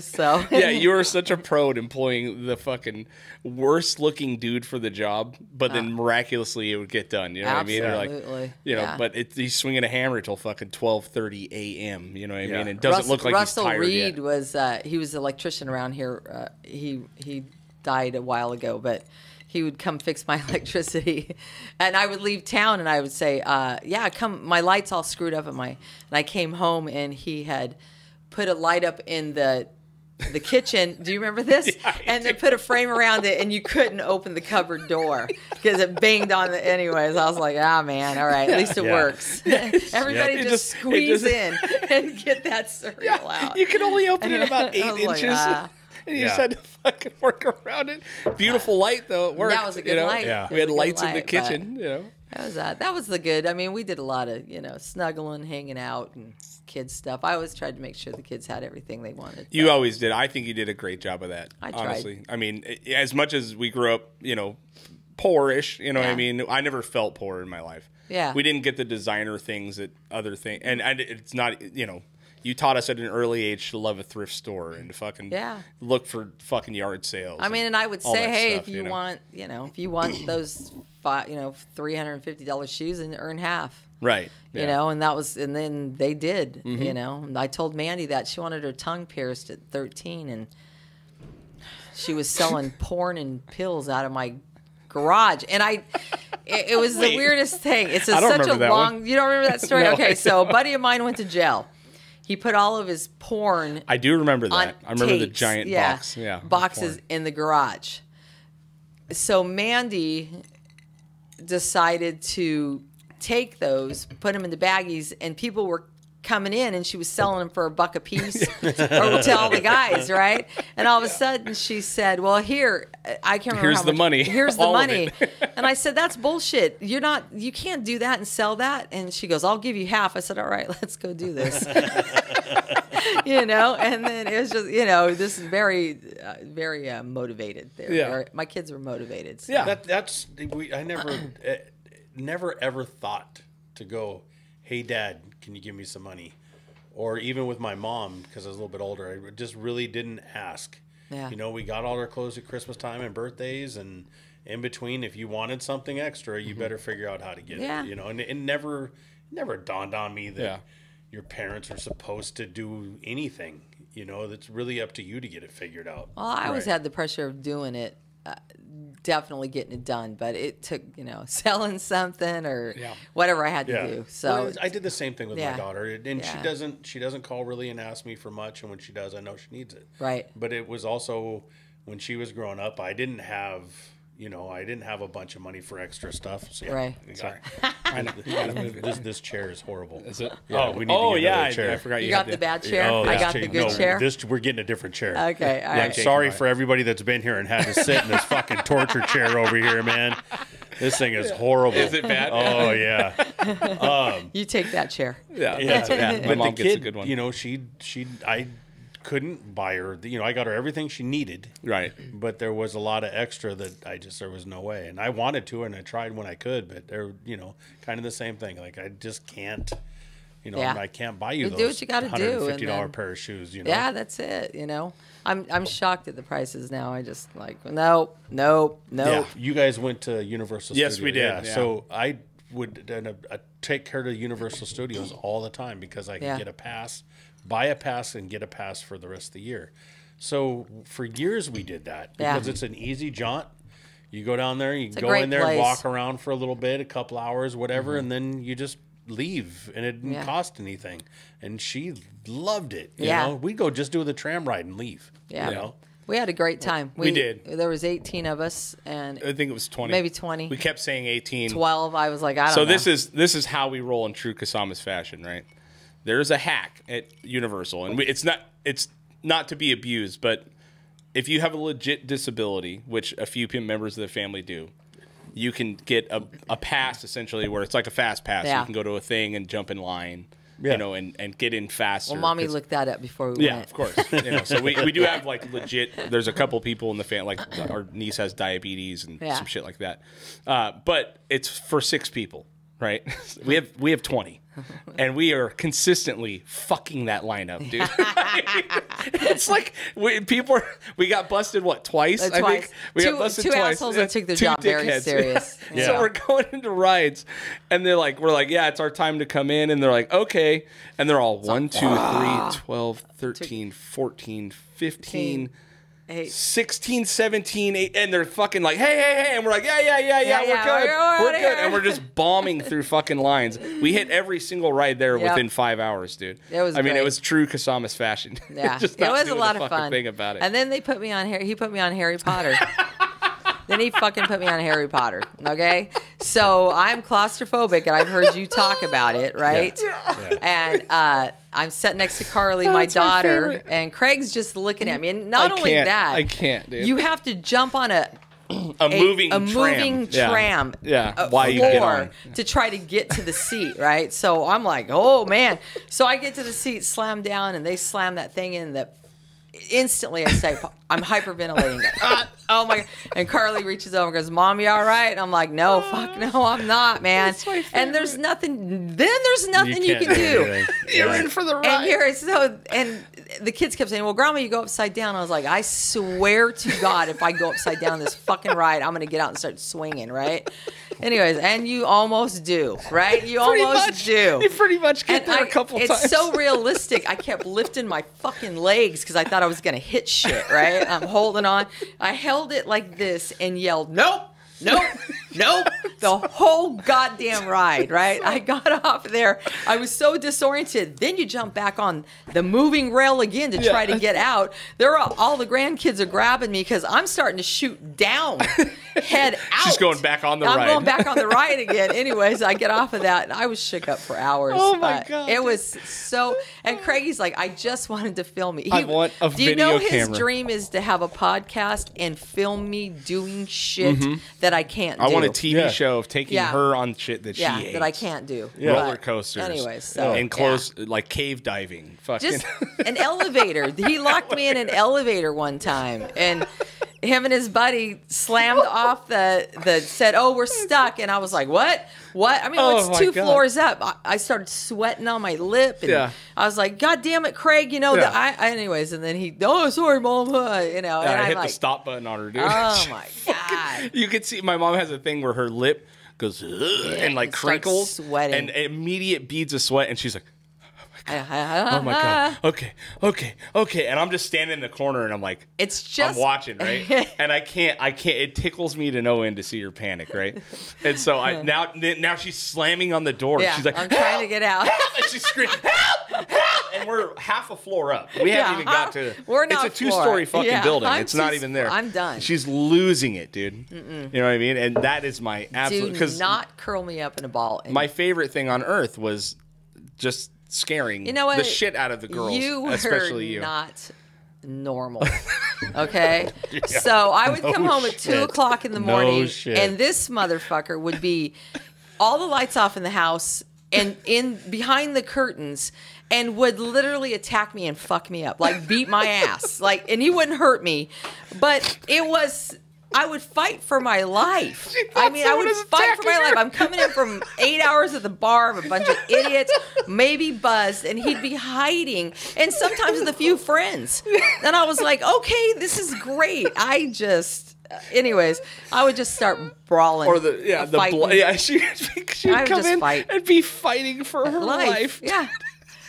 So. Yeah, you were such a pro at employing the fucking worst looking dude for the job, but then miraculously it would get done. You know what I mean? Absolutely. You're like, but he's swinging a hammer till fucking 12:30 a.m. You know what I mean? It doesn't look like Russell he's tired Reed yet. was he was an electrician around here. He died a while ago, but he would come fix my electricity, and I would leave town and I would say, come. My light's all screwed up and I came home and he had put a light up in the kitchen. Do you remember this? And then put a frame around it, and you couldn't open the cupboard door because it banged on the. Anyways, I was like, man, all right, at least it works. Everybody just squeeze in and get that cereal out. You can only open it about 8 inches. Like, and you just had to fucking work around it. Beautiful light though. It worked. That was a good light. Yeah. We had lights in the kitchen. That was the good. I mean, we did a lot of snuggling, hanging out, and kids stuff. I always tried to make sure the kids had everything they wanted. You always did. I think you did a great job of that. I tried. Honestly, I mean, as much as we grew up, poorish. You know what I mean? I never felt poor in my life. Yeah. We didn't get the designer things that other things, and it's not. You taught us at an early age to love a thrift store and to fucking look for fucking yard sales. I mean, and I would say, hey, stuff, if you want those $350 shoes, and earn half. Right. Yeah. And then they did, And I told Mandy that she wanted her tongue pierced at 13, and she was selling porn and pills out of my garage. And it was the weirdest thing. It's such a long, you don't remember that story? No, okay, so a buddy of mine went to jail. He put all of his porn. I do remember that. I remember the tapes. giant box. Yeah. Boxes in the garage. So Mandy decided to take those, put them in the baggies, and people were coming in, and she was selling them for $1 a piece or to all the guys, right? And all of a sudden she said, well, here, I can't remember Here's how the much. money. Here's the All of money. it. And I said, that's bullshit. You can't do that and sell that. And she goes, I'll give you half. I said, all right, let's go do this. And then it was just, this is very, very motivated. My kids were motivated. So. Yeah. I never ever thought to go, hey, Dad, can you give me some money? Or even with my mom, because I was a little bit older, I just really didn't ask. Yeah. We got all our clothes at Christmas time and birthdays, and in between, if you wanted something extra, you better figure out how to get it. And it never dawned on me that your parents are supposed to do anything. That's really up to you to get it figured out. Well, I always had the pressure of doing it. Definitely getting it done, but it took selling something or whatever I had to do. So I did the same thing with my daughter, and she doesn't call really and ask me for much, and when she does, I know she needs it. Right. But it was also when she was growing up, I didn't have a bunch of money for extra stuff. So right. Sorry. This chair is horrible. Is it? Yeah, we need to get another chair. I forgot you got the bad chair. Oh, I got the good chair. We're getting a different chair. Okay, all right. I'm sorry for everybody that's been here and had to sit in this fucking torture chair over here, man. This thing is horrible. Is it bad? Oh yeah. You take that chair. Yeah. But My mom the gets kid, a good one. I couldn't buy her. You know, I got her everything she needed. Right. But there was a lot of extra that there was no way. And I wanted to, and I tried when I could, but they're, you know, kind of the same thing. Like, I just can't, you know, I can't buy you those do what you gotta do, $150 pair of shoes, you know? Yeah, that's it, you know? I'm shocked at the prices now. I just like, nope. Yeah, you guys went to Universal Studios. Yes, we did. Yeah. Yeah. So I would take care to Universal Studios all the time because I could get a pass, buy a pass, and get a pass for the rest of the year. So for years we did that because it's an easy jaunt. You go down there, you go in there and walk around for a little bit, a couple hours, whatever, and then you just leave, and it didn't cost anything. And she loved it. You know, we'd go just do the tram ride and leave. Yeah. You know? We had a great time. We did. There was 18 of us, and I think it was 20. Maybe 20. We kept saying 18. 12. I was like, I don't know. So this is how we roll in true Kasamis fashion, right? There's a hack at Universal, and it's not to be abused, but if you have a legit disability, which a few members of the family do, you can get a pass essentially where it's like a fast pass. Yeah. You can go to a thing and jump in line. You know, and get in faster. Well, Mommy looked that up before we went. Yeah, of course. You know, so we do have like legit. There's a couple people in the family, like our niece has diabetes and some shit like that. But it's for 6 people, right? We have 20, and we are consistently fucking that lineup, dude. It's like we got busted twice? I think we got busted two twice. assholes that took their job very serious. Yeah. So we're going into rides, and we're like, yeah, it's our time to come in, and they're like, okay, and they're all 1, 2, 3, 12, 13, 14, 15. 16, 17, 8, and they're fucking like, hey, and we're like, yeah, we're good, and we're just bombing through fucking lines. We hit every single ride there within 5 hours, dude. It was it was true Kasamis fashion. Yeah, just it was a lot of fun. Thing about it. And then they put me on He put me on Harry Potter. Then he fucking put me on Harry Potter. Okay, so I'm claustrophobic, and I've heard you talk about it, right? Yeah. And I'm sitting next to Carly, my daughter, and Craig's just looking at me. And not only that, I can't, dude. You have to jump on a moving tram. Yeah. Why you get on to try to get to the seat, right? So I'm like, oh man. So I get to the seat, slam down, and they slam that thing in that. Instantly, I say, I'm hyperventilating. Oh my! And Carly reaches over and goes, "Mom, you all right?" And I'm like, "No, fuck, no, I'm not, man." And there's nothing. Then there's nothing you can do. You're in for the ride. And the kids kept saying, "Well, Grandma, you go upside down." I was like, "I swear to God, if I go upside down this fucking ride, I'm gonna get out and start swinging." Right? Anyways, and you almost do, right? You almost do. You pretty much get there a couple times. It's so realistic. I kept lifting my fucking legs because I thought I was going to hit shit, right? I'm holding on. I held it like this and yelled, nope, the whole goddamn ride, right? I got off there. I was so disoriented. Then you jump back on the moving rail again to try to get out. All the grandkids are grabbing me because I'm starting to shoot down, head out. She's going back on the ride. I'm going back on the ride again. Anyways, I get off of that, and I was shook up for hours. Oh, my God. It was so... And Craigie's like, I just wanted to film me. I want a video camera. Do you know his dream is to have a podcast and film me doing shit that I can't do? I want a TV show of taking her on shit that she hates. that I can't do. Roller coasters. Anyways, so... And like cave diving. Fucking. Just an elevator. He locked me in an elevator one time, and... him and his buddy slammed off said, "Oh, we're stuck." And I was like, what? I mean, it's 2 floors up. I started sweating on my lip. And I was like, God damn it, Craig, you know, anyways. And then sorry, Mom. You know, and I hit like, the stop button on her, dude. Oh, my God. You could see my mom has a thing where her lip goes and like crinkles. Sweating. And immediate beads of sweat. And she's like, oh my God. Okay. And I'm just standing in the corner and I'm like, I'm watching, right? And I can't, it tickles me to no end to see her panic, right? And so now she's slamming on the door. Yeah, she's like, I'm trying to get out. And she's screaming, help! And we're half a floor up. We haven't even got to, it's a 2-story fucking building. It's not even there. I'm done. She's losing it, dude. You know what I mean? And that is my absolute, do not curl me up in a ball. My favorite thing on earth was just scaring the shit out of the girls, especially you. Not normal. Okay? So I would come home at 2 o'clock in the morning, and this motherfucker would be all the lights off in the house, and in behind the curtains and would literally attack me and fuck me up, like beat my ass. Like, and he wouldn't hurt me, but it was, I would fight for my life. I mean, I would fight for my life. I'm coming in from 8 hours at the bar of a bunch of idiots, maybe buzzed, and he'd be hiding, and sometimes with a few friends. And I was like, okay, this is great. Anyways, I would just start brawling. Or the blood. Yeah, she'd come in fight. And be fighting for her life. Yeah.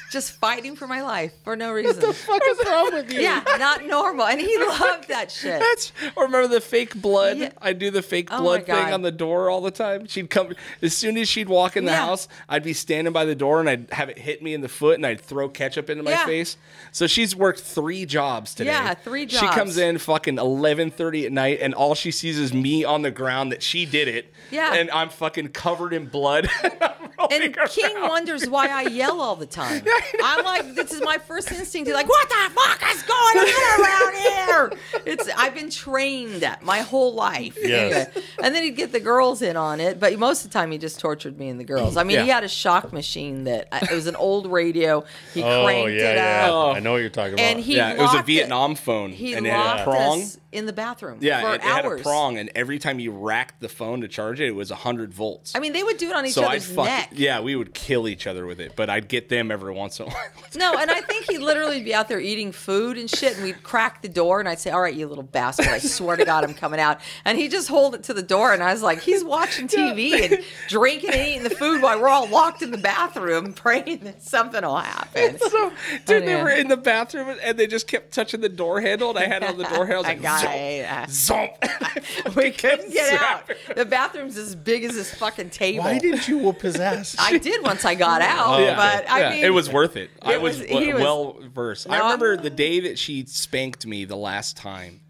Just fighting for my life for no reason. What the fuck is wrong with you? Yeah, not normal. And he loved that shit. Or remember the fake blood? Yeah. I'd do the fake blood thing on the door all the time. She'd come, as soon as she'd walk in the house, I'd be standing by the door and I'd have it hit me in the foot and I'd throw ketchup into my face. So she's worked 3 jobs today. Yeah, 3 jobs. She comes in fucking 11:30 at night and all she sees is me on the ground that she did it. Yeah. And I'm fucking covered in blood. And King wonders why I yell all the time. I'm like, this is my first instinct. He's like, what the fuck is going on around here? I've been trained my whole life. Yes. Anyway. And then he'd get the girls in on it, but most of the time he just tortured me and the girls. I mean, he had a shock machine that it was an old radio. He cranked it up. Oh, I know what you're talking about. And it was a Vietnam phone. He and it locked had a prong. us in the bathroom Yeah, for it hours. had a prong, and every time you racked the phone to charge it, it was 100 volts. I mean, they would do it on each other's neck. Yeah, we would kill each other with it, but I'd get them every once in a while. No, and I think he'd literally be out there eating food and shit, and we'd crack the door, and I'd say, all right, you little bastard, I swear to God I'm coming out. And he'd just hold it to the door, and I was like, he's watching TV and drinking and eating the food while we're all locked in the bathroom praying that something will happen. So, dude, they were in the bathroom, and they just kept touching the door handle, and I had it on the door handle. I was like, zomp. We couldn't get out. The bathroom's as big as this fucking table. Why didn't you whoop his ass? I did once I got out, but I mean, it was worth it. I was he was well versed. I remember the day that she spanked me the last time,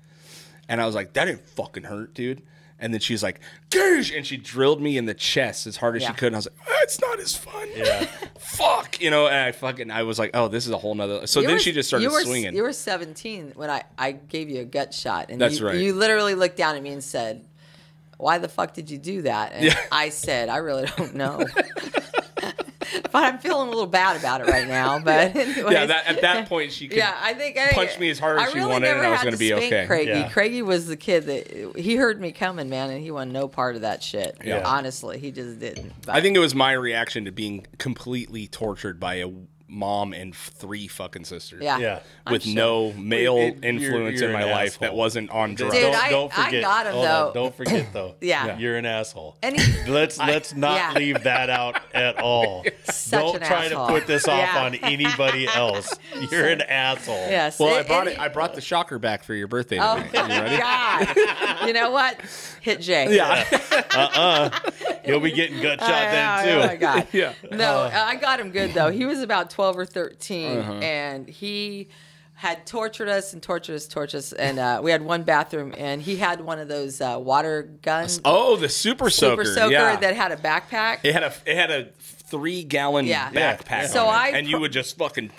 and I was like, that didn't fucking hurt, dude. And then she was like, "Gosh," and she drilled me in the chest as hard as she could. And I was like, it's not as fun. Yeah. Fuck. You know, and I was like, oh, this is a whole nother. So then she just started swinging. You were 17 when I gave you a gut shot. And That's right. You literally looked down at me and said, why the fuck did you do that? And I said, I really don't know. But I'm feeling a little bad about it right now. But anyways. Yeah, at that point, she could punch me as hard as she wanted, and I was going to be okay. Craigie. Yeah. Craigie was the kid that he heard me coming, man, and he wanted no part of that shit. Yeah. Honestly, he just didn't. But I think it was my reaction to being completely tortured by a mom and 3 fucking sisters. Yeah. With no male influence in my life that wasn't on drugs. Dude, don't forget. I got him, though. Don't forget, though. Yeah. You're an asshole. And Let's not leave that out at all. Don't try to put this off on anybody else. You're an asshole. Yes. Well, I brought the shocker back for your birthday today. Oh, You ready? God. You know what? Hit Jay. Yeah. He'll be getting gut shot then, too. Oh, my God. Yeah. No, I got him good, though. He was about 12 or 13, and he had tortured us. And we had one bathroom, and he had one of those water guns. Oh, the super soaker. That had a backpack. It had a 3-gallon backpack. So and you would just fucking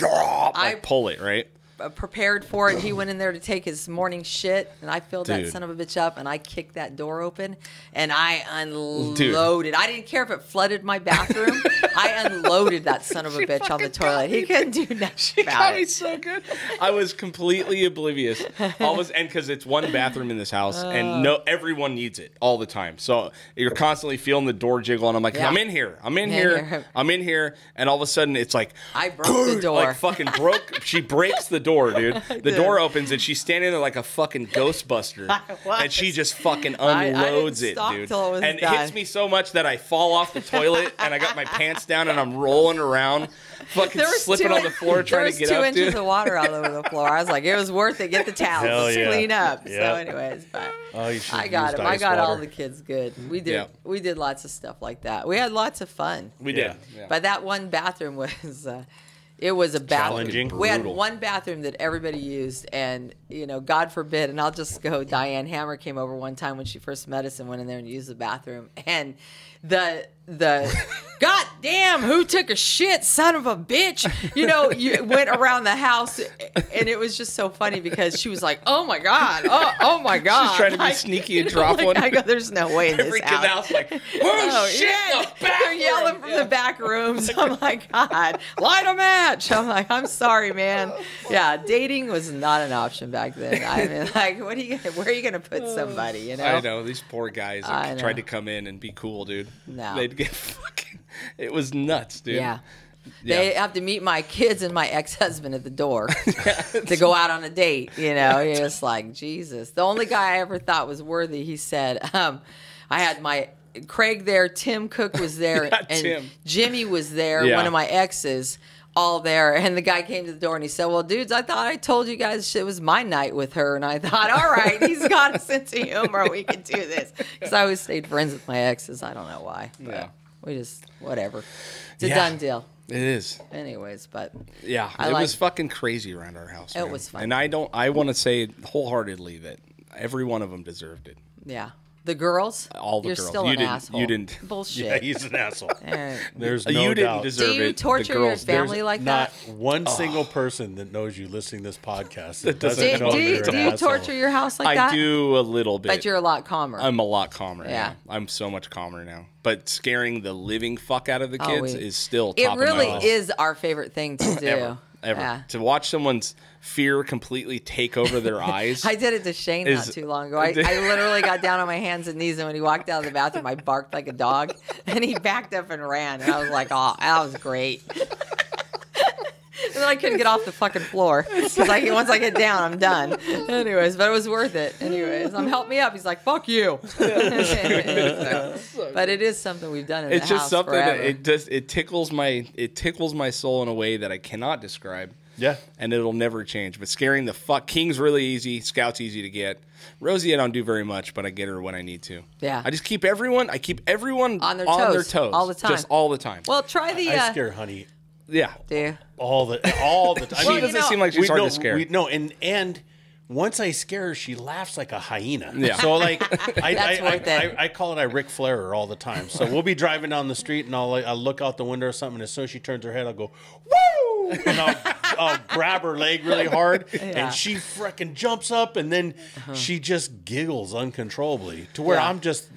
pull it, right? Prepared for it. He went in there to take his morning shit, and I filled that son of a bitch up, and I kicked that door open, and I unloaded. I didn't care if it flooded my bathroom. I unloaded that son of a bitch on the toilet. He couldn't do nothing She about got it. me so good. I was completely oblivious. And because it's one bathroom in this house, and everyone needs it all the time. So you're constantly feeling the door jiggle, and I'm like, I'm in here, and all of a sudden it's like I broke the door. Like fucking broke. She breaks the door, dude. The door opens and she's standing there like a fucking Ghostbuster, and she just fucking unloads it, dude. And it hits me so much that I fall off the toilet and I got my pants down and I'm rolling around, fucking slipping on the floor trying to get up. There was 2 inches of water all over the floor. I was like, it was worth it. Get the towels, let's clean up. So, anyways, but I got him. I got all the kids good. We did lots of stuff like that. We had lots of fun. We did. But that one bathroom was. It was a bathroom. We had one bathroom that everybody used, and God forbid. And I'll just go. Diane Hammer came over one time when she first met us and went in there and used the bathroom. And the God damn, who took a shit, son of a bitch? You know, you went around the house, and it was just so funny because she was like, oh my God, oh my God. She's trying to be sneaky and drop one. I go, there's no way in this house. The house like, oh shit, the back they're yelling from the back rooms. I'm like, God, light a match. I'm like, I'm sorry, man. Yeah, dating was not an option back then. I mean, like, where are you gonna put somebody, you know? I know, these poor guys that tried to come in and be cool, dude. No. They'd get fucking, it was nuts, dude. Yeah. They have to meet my kids and my ex-husband at the door to go out on a date. You know, you're just like, Jesus. The only guy I ever thought was worthy, he said, I had my Craig there, Tim Cook was there, and Tim. Jimmy was there, one of my exes, all there. And the guy came to the door and he said, well, dudes, I thought I told you guys it was my night with her. And I thought, all right, he's got a sense of humor. We can do this. Because I always stayed friends with my exes. I don't know why. But we just, whatever. It's a done deal. It is. Anyways, but yeah, it was fucking crazy around our house. It was fun. And I want to say wholeheartedly that every one of them deserved it. Yeah. The girls? All the You're girls. still You an didn't, asshole. You didn't. Bullshit. Yeah, he's an asshole. And There's no you didn't doubt. deserve it. do you torture The your girls, family like Not that? one single person that knows you listening to this podcast that doesn't doesn't know Do you're you, an asshole. torture your house like I that? do a little bit. But you're a lot calmer. I'm a lot calmer. Yeah. Now. I'm so much calmer now. But scaring the living fuck out of the Oh, kids is still top it of my really list. is our favorite thing to do. Ever. Yeah. To watch someone's fear completely take over their eyes. I did it to Shane not too long ago. I literally got down on my hands and knees, and when he walked out of the bathroom, I barked like a dog, and he backed up and ran. And I was like, oh, that was great. And then I couldn't get off the fucking floor. It's like, once I get down, I'm done. Anyways, but it was worth it. Anyways, help me up. He's like, fuck you. But it is something we've done in the house just something forever. that it tickles my soul in a way that I cannot describe. Yeah. And it'll never change. But scaring the fuck King's really easy. Scout's easy to get. Rosie, I don't do very much, but I get her when I need to. Yeah. I just keep everyone on their toes all the time. Just all the time. Well, try the. I scare Honey yeah. Do you? all the time. She doesn't seem like she's hard to scare. And once I scare her, she laughs like a hyena. Yeah. So like, I call it I Ric Flair her all the time. So we'll be driving down the street and I'll look out the window or something. And as soon as she turns her head, I'll go, woo! And I'll grab her leg really hard. And she freaking jumps up and then she just giggles uncontrollably to where I'm just,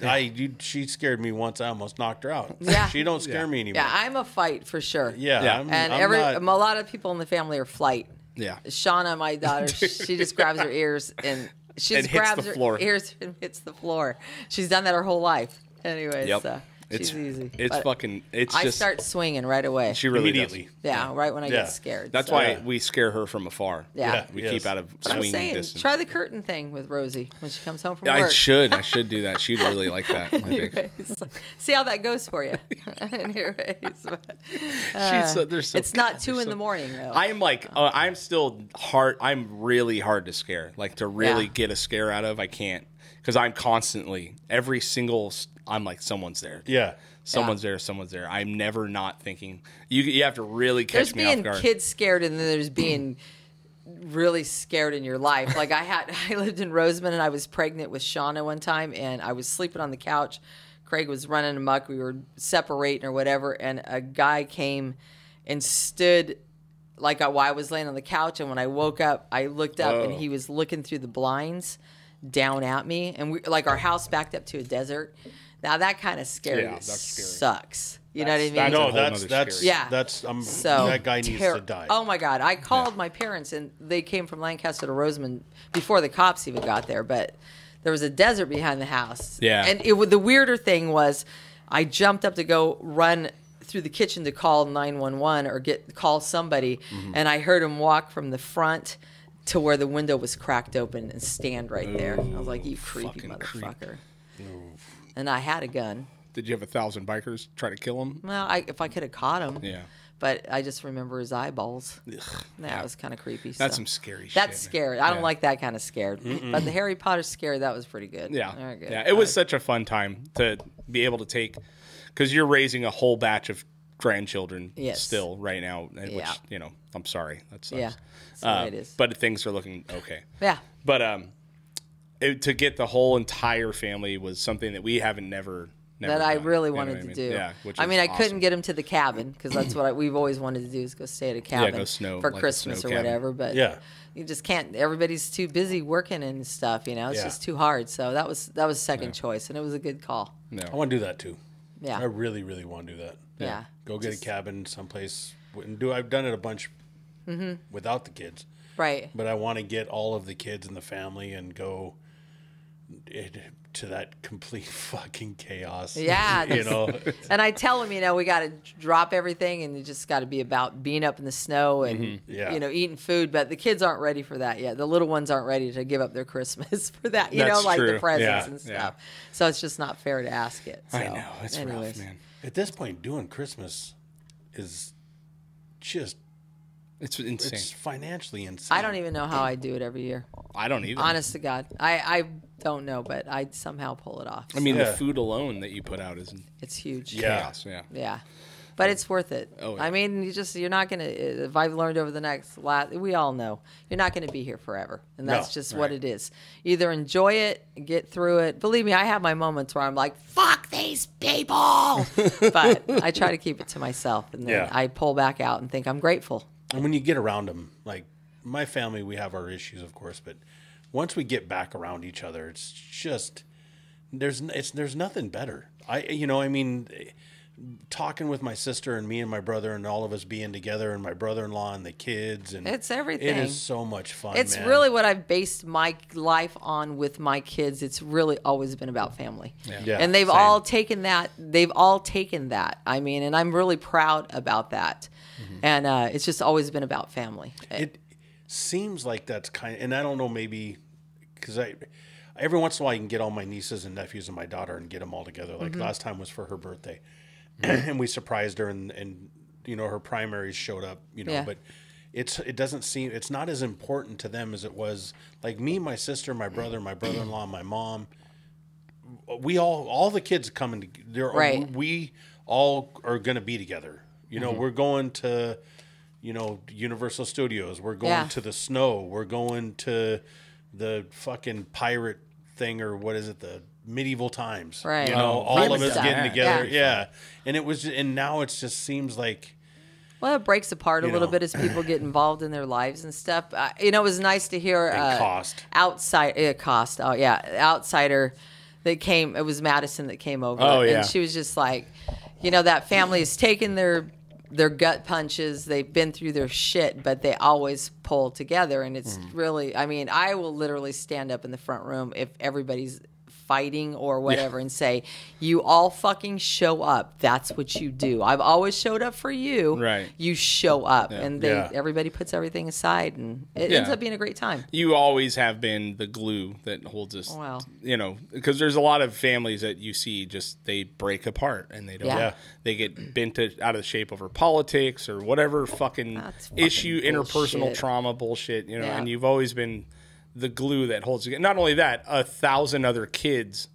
she scared me once. I almost knocked her out. Yeah. She don't scare me anymore. Yeah, I'm a fight for sure. Yeah. A lot of people in the family are flight. Yeah. Shauna, my daughter, she just grabs her ears and she just And hits grabs the her floor. ears and hits the floor. She's done that her whole life. Anyways, Yep. she's easy. It's But fucking. It's I just start swinging right away. she really Immediately. does. Yeah, right when I get scared. That's so. why we scare her from afar. Yeah. We Yes. keep out of I'm swinging saying, distance. try the curtain thing with Rosie when she comes home from I work. should do that. She'd really like that. I think. Anyways, see how that goes for you. Anyways, but, They're so it's not 2 in the morning though. I'm like, I'm still hard. I'm really hard to scare. Like to really get a scare out of, I can't because I'm constantly I'm like someone's there. Yeah. Someone's there. Someone's there. I'm never not thinking. You have to really catch There's me off being guard. kids scared, and then there's being really scared in your life. Like I lived in Roseman, and I was pregnant with Shauna one time, and I was sleeping on the couch. Craig was running amok. We were separating or whatever, and a guy came and stood like while I was laying on the couch. And when I woke up, I looked up, and he was looking through the blinds down at me, and our house backed up to a desert. Now that kind of scary that's scary. sucks. You know what I mean? that's a No, whole that's nother scary. Yeah. So that guy needs to die. Oh my God! I called my parents, and they came from Lancaster to Roseman before the cops even got there. But there was a desert behind the house. Yeah. And the weirder thing was, I jumped up to go run through the kitchen to call 911 or call somebody, and I heard him walk from the front to where the window was cracked open and stand right there. I was like, "You creepy fucking motherfucker!" And I had a gun. Did you have 1,000 bikers try to kill him? Well, if I could have caught him. Yeah. But I just remember his eyeballs. That was kind of creepy. That's so. some scary shit. That's man. scary. I don't Yeah. like that kind of scared. But the Harry Potter scare, that was pretty good. Yeah. All right, good. Yeah. It was such a fun time to be able to take, because you're raising a whole batch of grandchildren still right now, which, I'm sorry. That sucks. Yeah. That's the way it is. But things are looking okay. Yeah. But to get the whole entire family was something that we haven't never never that I done. really You know wanted what I to mean? do. Yeah, which I is mean, I awesome. couldn't get him to the cabin because that's what we've always wanted to do is go stay at a cabin go snow, for like a Christmas snow or cabin. whatever. But Yeah. you just can't. Everybody's too busy working and stuff. You know, it's Yeah. just too hard. So that was second choice, and it was a good call. No. I want to do that too. Yeah. I really, really want to do that. Yeah. Go get a cabin someplace. I've done it a bunch without the kids, Right. but I want to get all of the kids and the family and go to that complete fucking chaos. Yeah, you know. And I tell them, we got to drop everything, and you just got to be about being up in the snow and Yeah. eating food. But the kids aren't ready for that yet. The little ones aren't ready to give up their Christmas for that. That's like true. the presents Yeah, and yeah. stuff. So it's just not fair to ask it. So, I know it's rough, man. At this point, doing Christmas is just It's insane. it's financially insane. I don't even know how I do it every year. I don't either. Honest to God, I don't know, but I somehow pull it off. I mean, Yeah. the food alone that you put out is It's huge. Yeah. chaos. Yeah. Yeah. But it's worth it. Oh, yeah. I mean, you're not going to, if I've learned over the we all know, you're not going to be here forever. And that's No, just what it is. Either enjoy it, get through it. Believe me, I have my moments where I'm like, fuck these people. But I try to keep it to myself. And then Yeah. I pull back out and think I'm grateful. And when you get around them, like my family, we have our issues, of course, but once we get back around each other, it's just there's nothing better. Talking with my sister and me and my brother and all of us being together and my brother-in-law and the kids and It's everything. It is so much fun. It's man. really what I've based my life on with my kids. It's really always been about family. Yeah, And they've same. all taken that. I mean, and I'm really proud about that. And it's just always been about family. It seems like that's kind of, and I don't know, maybe because every once in a while I can get all my nieces and nephews and my daughter and get them all together. Like last time was for her birthday, and we surprised her, and her primaries showed up, Yeah. but it doesn't seem, it's not as important to them as it was like me, my sister, my brother, my brother-in-law, my mom. We all the kids coming together. Right. We all are going to be together. We're going to, Universal Studios. We're going Yeah. to the snow. We're going to the fucking pirate thing, or what is it? The medieval times. Right. All of us stuff. getting together. Yeah. And it was, and now it just seems like, Well, it breaks apart a You little know. bit as people get involved in their lives and stuff. It was nice to hear And cost. outsider that came. It was Madison that came over. Oh, yeah. And she was just like, that family has taken their gut punches. They've been through their shit, but they always pull together. And it's really, I mean, I will literally stand up in the front room if everybody's fighting or whatever and say, you all fucking show up. That's what you do. I've always showed up for you. Right. You show up. And Yeah. everybody puts everything aside, and it Yeah. ends up being a great time. You always have been the glue that holds us. Wow. Because there's a lot of families that you see just they break apart and they don't. Yeah. They get bent out of shape over politics or whatever fucking That's fucking issue, interpersonal bullshit. trauma bullshit. Yeah. And you've always been the glue that holds together. Not only that, 1,000 other kids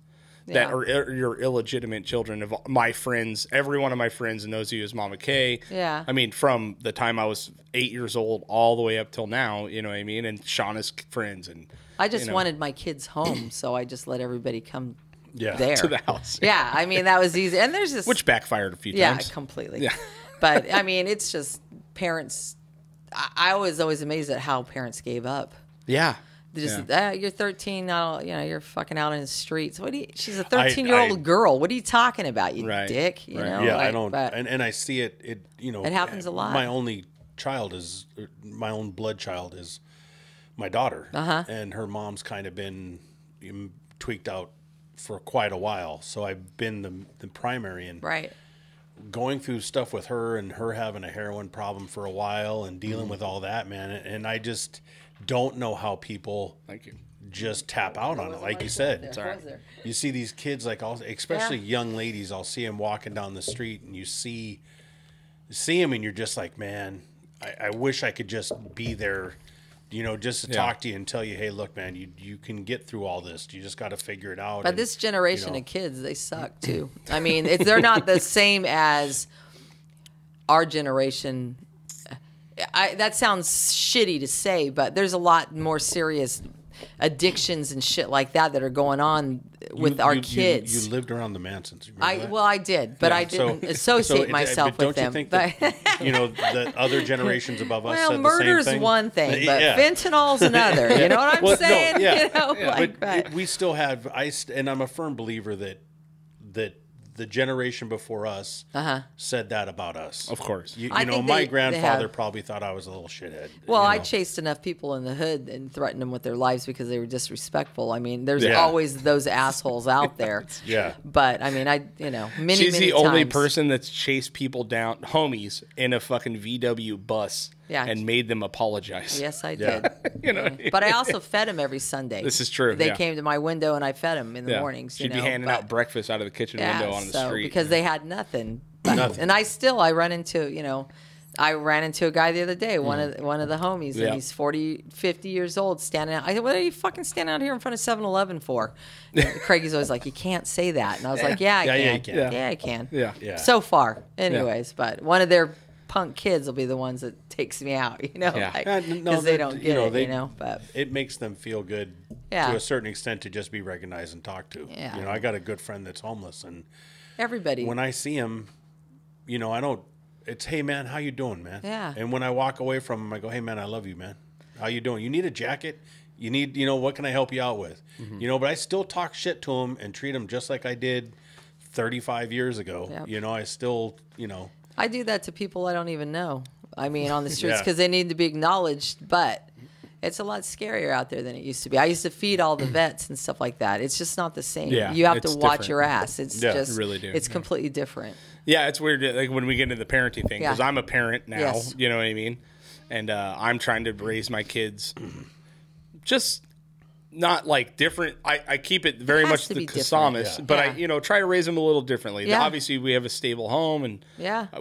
that Yeah. are your illegitimate children of my friends. Every one of my friends knows you as Mama Kay. Yeah. I mean, from the time I was 8 years old all the way up till now, you know what I mean? And Shauna's friends and I just wanted my kids home, so I just let everybody come Yeah. there. to the house. Yeah, I mean, that was easy. And there's just... Which backfired a few Yeah, times. completely. Yeah. But, I mean, it's just parents... I was always amazed at how parents gave up. Yeah. Just, Yeah. you're 13 now, you're fucking out in the streets. She's a I- 13-year-old girl. What are you talking about, you Right. dick? You Right. know? Yeah, I like, don't, but- and I see it. It happens a lot. My only child my own blood child is my daughter, and her mom's kind of been tweaked out for quite a while. So I've been the primary and right. going through stuff with her and her having a heroin problem for a while and dealing with all that, man. And I just don't know how people Thank you. just tap out on it, like you said. Sorry. You see these kids, like especially young ladies. I'll see them walking down the street, and you see them, and you're just like, man, I wish I could just be there, just to talk to you and tell you, hey, look, man, you can get through all this. You just got to figure it out. But And, this generation of kids, they suck too. I mean, they're not the same as our generation. That sounds shitty to say, but there's a lot more serious addictions and shit like that are going on with our kids. You lived around the Mansons. Well, I did, but I didn't associate myself with them. Don't you think that, the other generations above us said the same murder's thing? one thing, but fentanyl's another. You know what I'm saying? But we still have, and I'm a firm believer that the generation before us said that about us. Of course. My grandfather probably thought I was a little shithead. Well, I chased enough people in the hood and threatened them with their lives because they were disrespectful. I mean, there's always those assholes out there. But I mean, many She's the times. only person that's chased people down, homies, in a fucking VW bus. And made them apologize. Yes, I did. Yeah. But I also fed them every Sunday. This is true. They came to my window and I fed them in the mornings. She'd be handing out breakfast out of the kitchen window on the street. Because they had nothing. And I run into, I ran into a guy the other day, one of the homies, and he's 40, 50 years old, standing out. I said, what are you fucking standing out here in front of 7-Eleven for? Craigie's always like, you can't say that. And I was like, yeah, I can. Yeah, I can. Yeah. So far. Anyways, but one of their punk kids will be the ones that takes me out, because they don't get it, but it makes them feel good to a certain extent to just be recognized and talked to. I got a good friend that's homeless, and everybody, when I see him, it's, hey man, how you doing, man? Yeah. And when I walk away from him, I go, hey man, I love you, man. How you doing? You need a jacket? You need, what can I help you out with? But I still talk shit to him and treat him just like I did 35 years ago. Yep. I still, I do that to people I don't even know. I mean, on the streets, because they need to be acknowledged, but it's a lot scarier out there than it used to be. I used to feed all the vets and stuff like that. It's just not the same. Yeah, you have to watch different. Your ass. It's just, you really do. It's completely different. Yeah, it's weird, like when we get into the parenting thing, because I'm a parent now, you know what I mean? And I'm trying to raise my kids just not like different. I keep it very much the Kasamis, but I try to raise them a little differently. Yeah. Obviously, we have a stable home and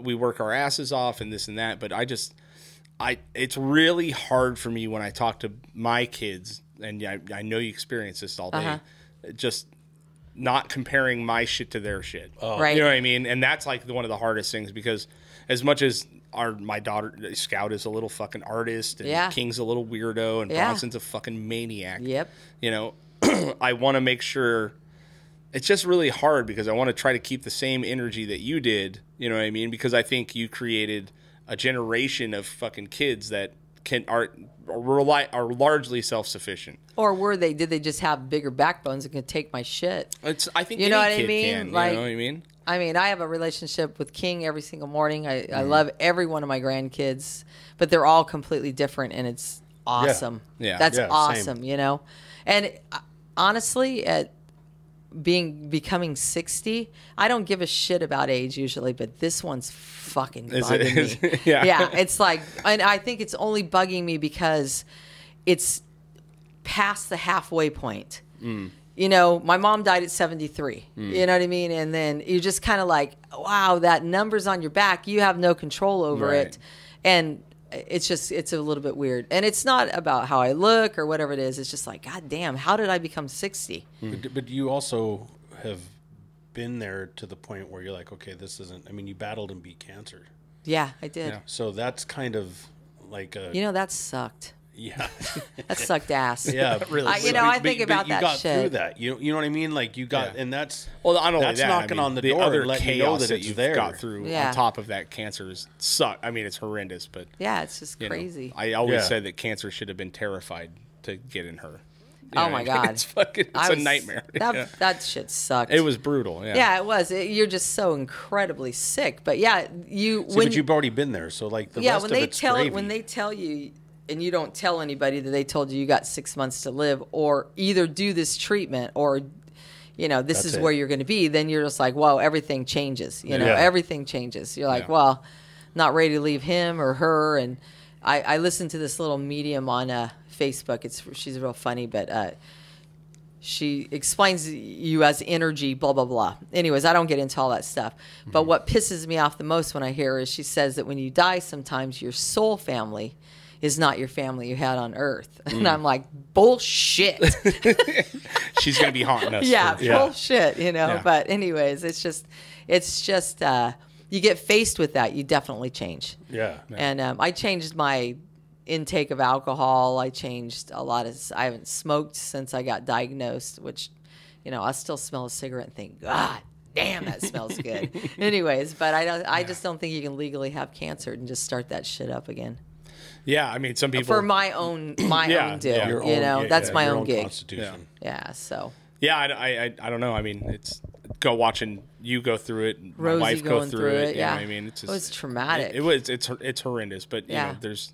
we work our asses off and this and that. But it's really hard for me when I talk to my kids, and I know you experience this all day. Just not comparing my shit to their shit. Right. You know what I mean? And that's like one of the hardest things, because as much as my daughter Scout is a little fucking artist, and King's a little weirdo, and Bronson's a fucking maniac. Yep. I want to make sure. It's just really hard because I want to try to keep the same energy that you did. You know what I mean? Because I think you created a generation of fucking kids that are largely self-sufficient. Or were they? Did they just have bigger backbones and could take my shit? I think you know what any I kid mean. Can, like, you know what I mean? I mean, I have a relationship with King every single morning. I love every one of my grandkids, but they're all completely different, and it's awesome. Yeah. That's awesome. Same. And honestly, at becoming 60, I don't give a shit about age usually, but this one's fucking bugging me. Yeah, it's like, and I think it's only bugging me because it's past the halfway point. My mom died at 73. You know what I mean? And then you're just kind of like, wow, that number's on your back. You have no control over it. And it's a little bit weird. And it's not about how I look or whatever it is. It's just like, God damn, how did I become 60? But you also have been there to the point where you're like, okay, this isn't, you battled and beat cancer. Yeah, I did. Yeah. So that's kind of like that sucked. Yeah. That sucked ass. Yeah, really. I think about that shit. You got through that. You know what I mean? Like you got, and that's not only that's that, knocking on the door other and letting chaos you know that you've there. got through on top of that. Cancer's suck. It's horrendous, but it's just crazy. I always said that cancer should have been terrified to get in her. Oh my God, it's a nightmare. That shit sucked. It was brutal. Yeah, it was. You're just so incredibly sick. But but you've already been there, so like the rest of it's gravy. When they tell you. And you don't tell anybody that they told you got 6 months to live, or either do this treatment or, this is where you're going to be. Then you're just like, whoa, everything changes. Everything changes. You're like, well, not ready to leave him or her. And I listened to this little medium on Facebook. She's real funny, but she explains you as energy, blah, blah, blah. Anyways, I don't get into all that stuff. But what pisses me off the most when I hear her is she says that when you die, sometimes your soul family is not your family you had on Earth. And I'm like, bullshit. She's going to be haunting us. Bullshit, But anyways, it's just you get faced with that, you definitely change. Yeah. And I changed my intake of alcohol. I changed a lot of. I haven't smoked since I got diagnosed, which, you know, I still smell a cigarette and think, God damn, that smells good. Anyways, but I just don't think you can legally have cancer and just start that shit up again. Yeah, I mean, some people for my own deal. That's my own gig. Constitution. Yeah. So. Yeah, I don't know. I mean, it's watching you go through it, and my Rosie wife go through it. Yeah, I mean, it's just, it was traumatic. It's horrendous. But you know, there's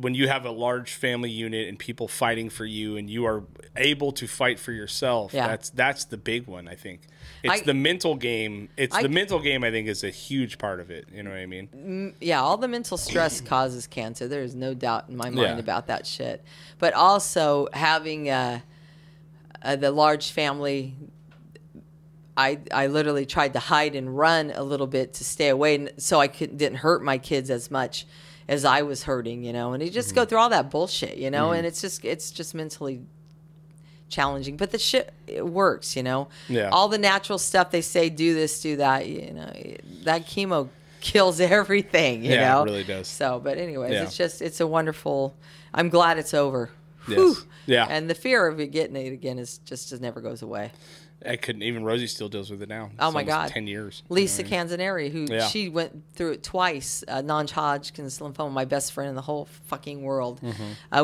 when you have a large family unit and people fighting for you, and you are able to fight for yourself. Yeah. That's the big one. I think it's the mental game. The mental game. I think is a huge part of it. You know what I mean? Yeah, all the mental stress causes cancer. There is no doubt in my mind about that shit. But also having the large family, I literally tried to hide and run a little bit to stay away, so I didn't hurt my kids as much as I was hurting, you know. And you just go through all that bullshit, you know. And it's just mentally challenging. But the shit, it works, you know. Yeah. All the natural stuff they say, do this, do that, you know. That chemo kills everything, you know. It really does. So, but anyways, it's a wonderful. I'm glad it's over. Yes. Whew. Yeah. And the fear of it getting it again just never goes away. I couldn't. Even Rosie still deals with it now. Oh my God, 10 years. Lisa Canzaneri, who she went through it twice. Non-Hodgkin's lymphoma. My best friend in the whole fucking world.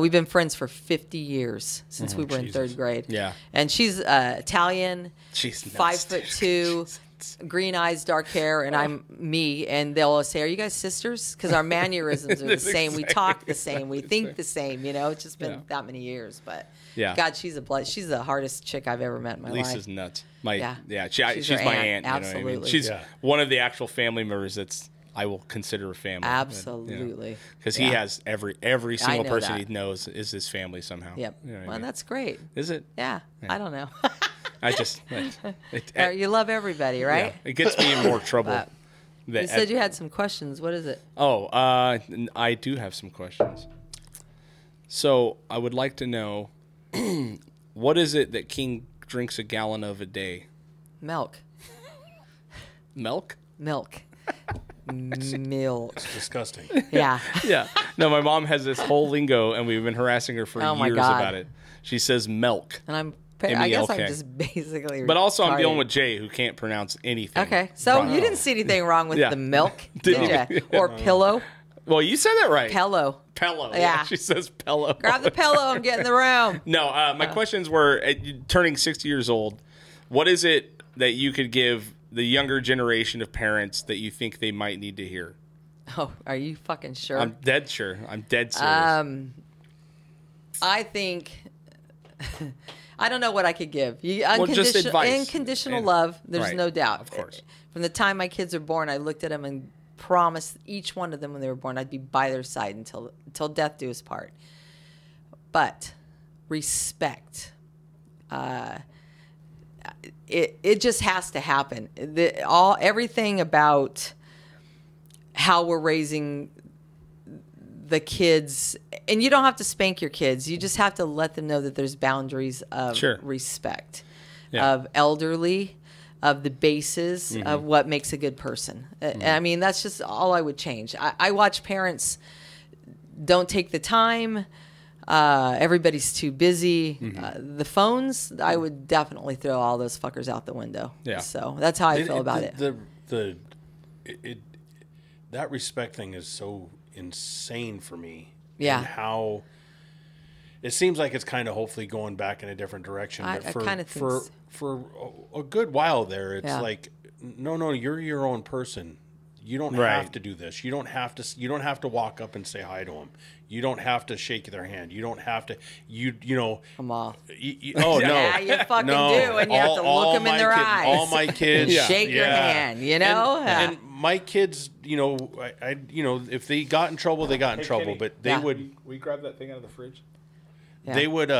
We've been friends for 50 years since we were in third grade. Yeah, and she's Italian. She's 5'2". Green eyes, dark hair, and I'm me. And they'll say, "Are you guys sisters?" Because our mannerisms are the same. We talk the same. We think the same. You know, it's just been that many years. But God, she's the hardest chick I've ever met in my life. Lisa's nuts. She's my aunt. Absolutely, you know what I mean? She's one of the actual family members that's I will consider a family. Absolutely, because he has every single person he knows is his family somehow. Yep. You know well, I mean? That's great. Is it? Yeah. I don't know. I just you love everybody, right? Yeah, it gets me in more trouble. You said you had some questions. What is it? Oh, I do have some questions. So I would like to know, what is it that King drinks a gallon of a day? Milk. Milk? Milk. It's disgusting. Yeah. Yeah. No, my mom has this whole lingo, and we've been harassing her for years about it. She says milk. And I guess I'm just basically But also I'm dealing with Jay, who can't pronounce anything. Okay. So you didn't see anything wrong with the milk, did you? Or pillow? Well, you said that right. Pillow. Yeah. She says pillow. Grab the pillow and get in the room. No, my questions were, turning 60 years old, what is it that you could give the younger generation of parents that you think they might need to hear? Oh, are you fucking sure? I'm dead sure. I'm dead serious. I think... I don't know what I could give. Just advice. Unconditional love, there's no doubt. Of course. From the time my kids are born, I looked at them and promised each one of them when they were born I'd be by their side until death do us part. But respect. It just has to happen. Everything about how we're raising the kids, and you don't have to spank your kids. You just have to let them know that there's boundaries of respect, of elderly, of the bases of what makes a good person. I mean, that's just all I would change. I watch parents don't take the time. Everybody's too busy. The phones, I would definitely throw all those fuckers out the window. Yeah. So that's how I feel about it. That respect thing is so insane for me. Yeah. And how it seems like it's kind of hopefully going back in a different direction. I kind of think for a good while there, it's like, no, you're your own person. You don't have to do this. You don't have to walk up and say hi to them. You don't have to shake their hand. You don't have to. You know. Come on. Oh no. Yeah, you fucking do, and you have to look them in their eyes. All my kids shake your hand. You know. And my kids, I if they got in trouble, they got in trouble. Kenny, but they would. We grab that thing out of the fridge. Yeah. They would.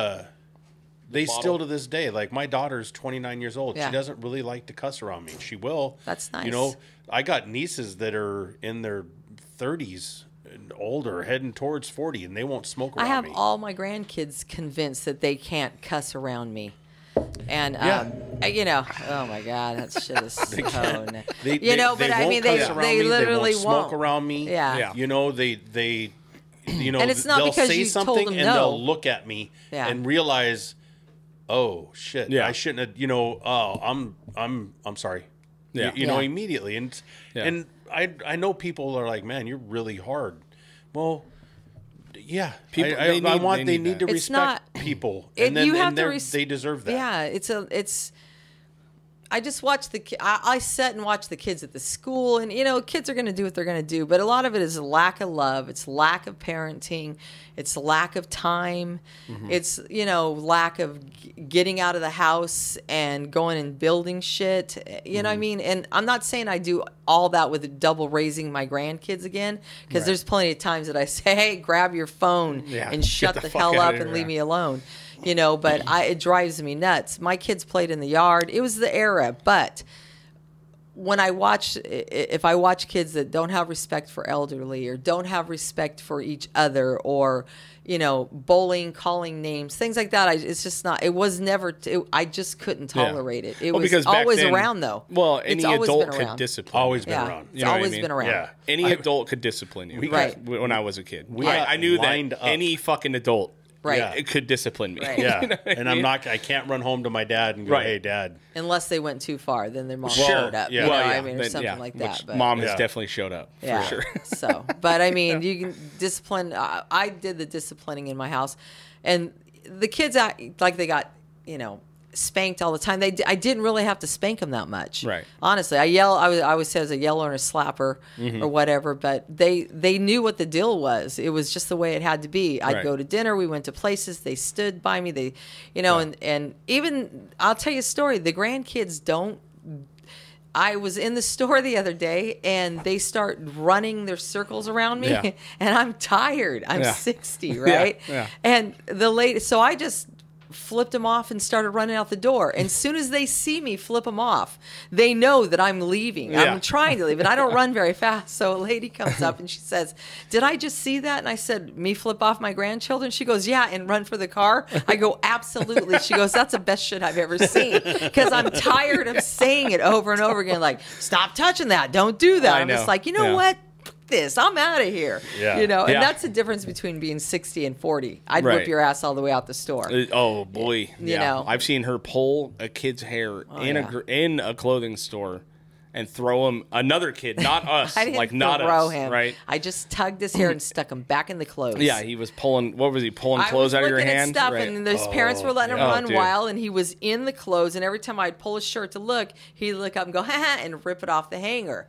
They still to this day, like my daughter's 29 years old. She doesn't really like to cuss around me. She will. That's nice. I got nieces that are in their 30s and older, heading towards 40, and they won't smoke around me. I have all my grandkids convinced that they can't cuss around me. And, oh my God, that shit is so... They I mean, they literally won't. Smoke around me. Yeah. They you know, And it's not they'll because say you told something them and no. they'll look at me Yeah. and realize, oh shit, Yeah. I shouldn't have. You know, oh, I'm sorry. Yeah. You know, Yeah. immediately, and Yeah. and I know people are like, man, you're really hard. Well, yeah, People- I they want need they need that. to It's respect not- people, It- and then you have and to they deserve that. Yeah, it's. I just watch I sit and watch the kids at the school, and you know, kids are going to do what they're going to do, but a lot of it is a lack of love. It's lack of parenting. It's lack of time. Mm-hmm. It's, you know, lack of getting out of the house and going and building shit. You know what I mean? And I'm not saying I do all that with double raising my grandkids again, because there's plenty of times that I say, hey, grab your phone Yeah, and get shut the the fuck hell outta up here, and leave yeah. me alone. You know, but it drives me nuts. My kids played in the yard. It was the era, but when if I watch kids that don't have respect for elderly or don't have respect for each other, or, you know, bullying, calling names, things like that, it's just not, it was never, I just couldn't tolerate it. It Well, was because back always then- around though. Well, It's any always adult been could around. discipline. Always been Yeah, around. it's You know what I always mean? been around. Yeah. Any adult could discipline you. Right. When I was a kid, got I knew that lined up. any fucking adult, Right. Yeah. it could discipline me. Right. Yeah, You know what I and I'm mean? not. I can't run home to my dad and go, Right. "Hey, Dad." Unless they went too far, then their mom Sure, showed up. yeah. You know, Well, I mean, or Then, something yeah, like which that. But mom has Yeah. definitely showed up yeah. for sure. So, but I mean, you can discipline. I did the disciplining in my house, and the kids act like they got, you know, spanked all the time. I didn't really have to spank them that much. Right. Honestly, I always say I was a yeller and a slapper or whatever, but they knew what the deal was. It was just the way it had to be. I'd Right. go to dinner. We went to places. They stood by me. They, you know, and even I'll tell you a story. The grandkids don't. I was in the store the other day and they start running their circles around me Yeah. and I'm tired. I'm Yeah. 60, right? Yeah. And the lady, so I just flipped them off and started running out the door. And as soon as they see me flip them off, they know that I'm leaving. Yeah. I'm trying to leave, and I don't run very fast. So a lady comes up and she says, "Did I just see that?" And I said, "Me flip off my grandchildren?" She goes, "Yeah, and run for the car." I go, "Absolutely." She goes, "That's the best shit I've ever seen," because I'm tired of saying it over and over again, like, "Stop touching that. Don't do that." I I'm know. just like, you know Yeah. what? This, I'm out of here. Yeah. You know, and Yeah. that's the difference between being 60 and 40. I'd Right. whip your ass all the way out the store. Oh boy, You know. I've seen her pull a kid's hair yeah. in a clothing store and throw him another kid, not us, I didn't like not throw us, him. right? I just tugged his hair and stuck him back in the clothes. Yeah, he was pulling. What was he pulling I clothes was out of your looking at hand? stuff, Right. and his parents were letting him yeah. run Oh, dude. wild, and he was in the clothes. And every time I'd pull his shirt to look, he'd look up and go, "Ha ha," and rip it off the hanger.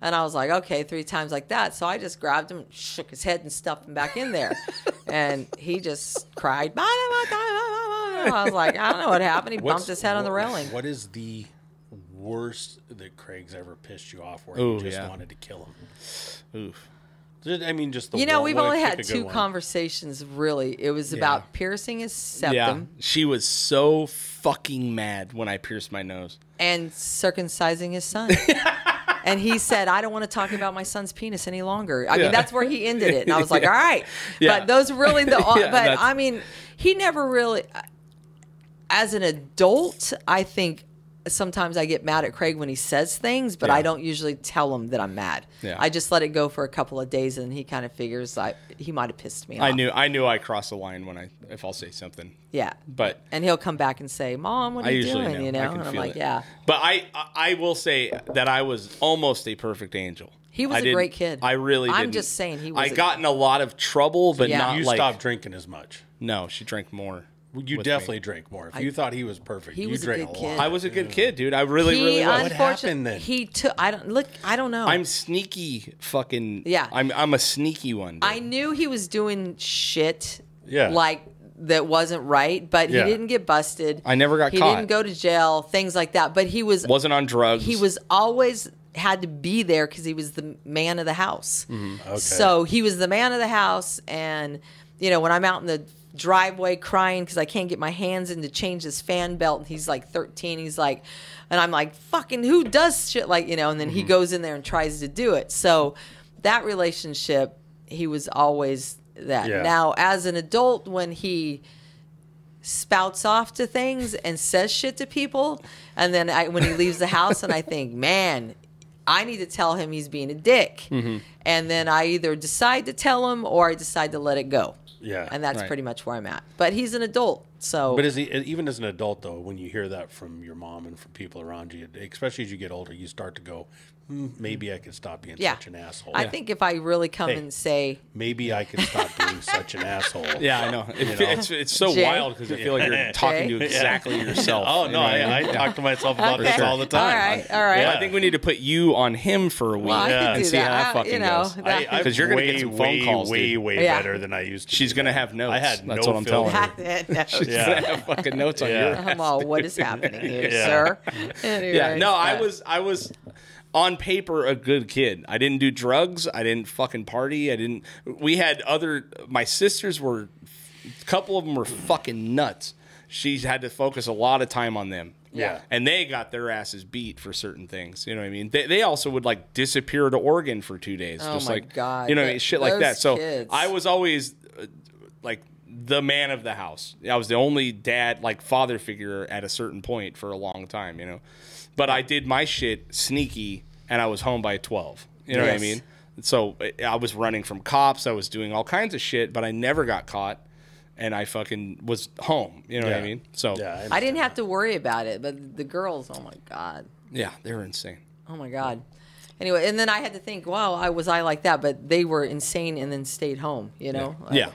And I was like, okay, 3 times like that. So I just grabbed him, shook his head, and stuffed him back in there. And he just cried. I was like, I don't know what happened. He bumped his head on the railing. What is the worst that Craig's ever pissed you off where Ooh, you just yeah. wanted to kill him? Oof. I mean, just the You know, one- we've what- only pick had a good 2 one. conversations, really. It was about piercing his septum Yeah, she was so fucking mad when I pierced my nose. and circumcising his son. And he said, "I don't want to talk about my son's penis any longer." I mean, that's where he ended it. And I was like, all right. Yeah. But those really the, Yeah, but that's- I mean, he never really, as an adult, I think sometimes I get mad at Craig when he says things, but Yeah. I don't usually tell him that I'm mad. Yeah. I just let it go for a couple of days, and he kind of figures he might have pissed me off. I knew I crossed the line if I'll say something. Yeah. But And he'll come back and say, "Mom, what are I you usually doing?" know. You know, I can and I'm feel like, it. "Yeah." But I will say that I was almost a perfect angel. He was I a didn't- great kid. I really I'm didn't. just saying he was I a- got in a lot of trouble, but Yeah. not You like stopped drinking as much. No, she drank more. You with definitely me. drank more. If you thought he was perfect, He you was a drank good a kid. lot. I was a good kid, dude. I really He was. What unfortunately happened then? he took. I don't know. I'm sneaky, fucking. Yeah. I'm a sneaky one. Dude. I knew he was doing shit. Yeah. Like that wasn't right, but Yeah. he didn't get busted. I never got he caught. didn't go to jail. Things like that. But he wasn't on drugs. He was always had to be there because he was the man of the house. Okay. So he was the man of the house, and you know when I'm out in the driveway crying because I can't get my hands in to change his fan belt, and he's like 13. He's like, and I'm like, fucking who does shit like, you know? And then he goes in there and tries to do it. So that relationship, he was always that. Yeah. Now as an adult, when he spouts off to things and says shit to people, and then when he leaves the house, and I think, man, I need to tell him he's being a dick. And then I either decide to tell him or I decide to let it go. Yeah. And that's pretty much where I'm at. But he's an adult, so. But even as an adult, though, when you hear that from your mom and from people around you, especially as you get older, you start to go, maybe I could stop being such an asshole. I think if I really come and say. Maybe I could stop being such an asshole. Yeah, I know. It's so Jay? wild because I feel like you're talking to exactly yourself. Oh, no, I talk to myself about this all the time. All right. I think we need to put you on him for a week I could and do see that. how that fucking goes. Because you're going to get some phone calls, way dude. better than I used to. She's going to have notes. I had That's no what I'm telling her. She's going to have fucking notes on your I'm all, what is happening here, sir? Anyways, Yeah, no, I was on paper a good kid. I didn't do drugs. I didn't fucking party. We had my sisters were, a couple of them were fucking nuts. She had to focus a lot of time on them. Yeah. And they got their asses beat for certain things. You know what I mean? They also would like disappear to Oregon for 2 days. Oh just my like, God. you know what I mean? Shit like that. So kids. I was always like the man of the house. I was the only dad, like father figure at a certain point for a long time, you know. But I did my shit sneaky, and I was home by 12. You know what I mean? So I was running from cops. I was doing all kinds of shit, but I never got caught, and I fucking was home. You know what I mean? So I didn't have to worry about it, but the girls, oh my God. Yeah, they were insane. Oh my God. Anyway, and then I had to think, wow, was I like that? But they were insane and then stayed home, you know? Yeah.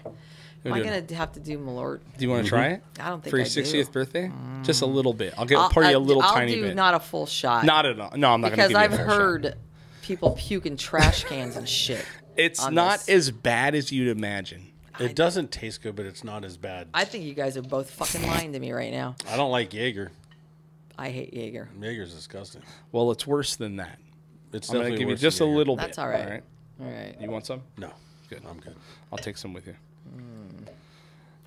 Am I going to have to do Malort? Do you want to try it? I don't think for your I 60th do. birthday? Just a little bit. I'll pour you a little tiny bit. Not a full shot. Not at all. No, I'm not going to give Because you a I've full heard shot. people puke in trash cans and shit. It's not as bad as you'd imagine. It doesn't taste good, but it's not as bad. I think you guys are both fucking lying to me right now. I don't like Jaeger. I hate Jaeger. Jaeger's disgusting. Well, it's worse than that. It's I'm going to definitely give you worse just a than Jaeger. little bit. That's all right. All right. You want some? No. Good. I'm good. I'll take some with you.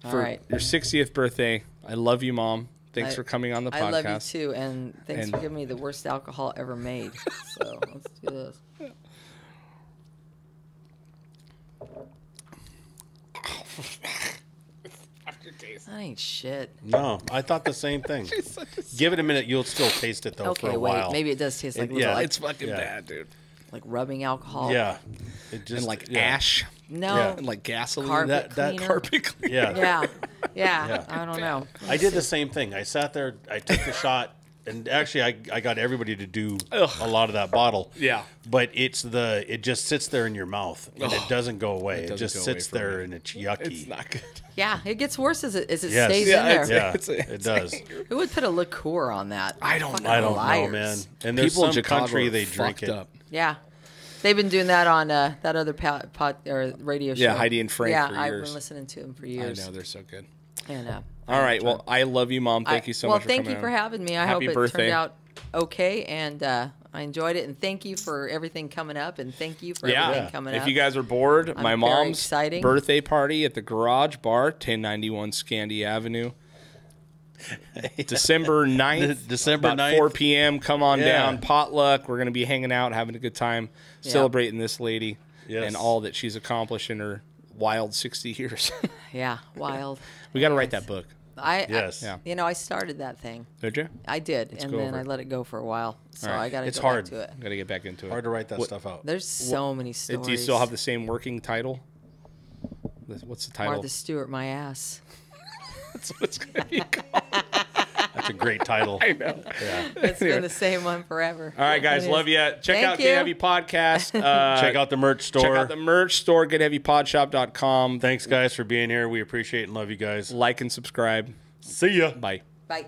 All For right. your 60th birthday, I love you, Mom. Thanks for coming on the podcast. I love you too, and thanks for giving me the worst alcohol ever made. So let's do this. That ain't shit. No, I thought the same thing. Give it a minute. You'll still taste it, though, for Okay, a wait. while. Maybe it does taste like yeah, It's fucking bad, dude. like rubbing alcohol. Yeah. It just, And like ash. No. Yeah. And like gasoline. Carpet that cleaner. Carpet cleaner. Yeah. Yeah. I don't know. I did the same thing. I sat there, I took the shot, and actually I got everybody to do a lot of that bottle. Yeah. But it just sits there in your mouth, and it doesn't go away. It just sits there, and it's yucky. It's not good. Yeah, it gets worse as it Yes. stays Yeah, in there. Yeah, It's it does. Who would put a liqueur on that? I don't Fucking know. I don't liars. know, man. And there's People in some Chicago country are they drink fucked it. up. Yeah. They've been doing that on that other or radio show. Yeah, Heidi and Frank Yeah, for I've years. been listening to them for I years. know, they're so good. And, All right, well, I love you, Mom. Thank you so much for coming thank you for on. having me. I Happy hope it birthday. turned out okay, and I enjoyed it. And thank you for everything coming up, and thank you for everything coming up. If you guys are bored, my very mom's exciting. birthday party at the Garage Bar, 1091 Scandy Avenue. December 9th, December about 9th. 4 p.m. Come on Yeah. down. Potluck. We're going to be hanging out, having a good time, celebrating this lady and all that she's accomplished in her wild 60 years. Yeah, wild. We got to write that book. Yes. Yeah. You know, I started that thing. Did you? I did, and go then over I it. let it go for a while. So All right. I got to It's go hard. back to it. Got to get back into it. Hard to write that stuff out. There's so many stories. Do you still have the same working title? What's the title? Martha Stewart My Ass. That's what it's going to be called. That's a great title. I know. Yeah. It's been the same one forever. All right, guys. It is. Love you. Check Thank out you. Get Heavy Podcast. Check out the merch store. Check out the merch store, getheavypodshop.com. Thanks, guys, for being here. We appreciate and love you guys. Like and subscribe. See ya. Bye. Bye.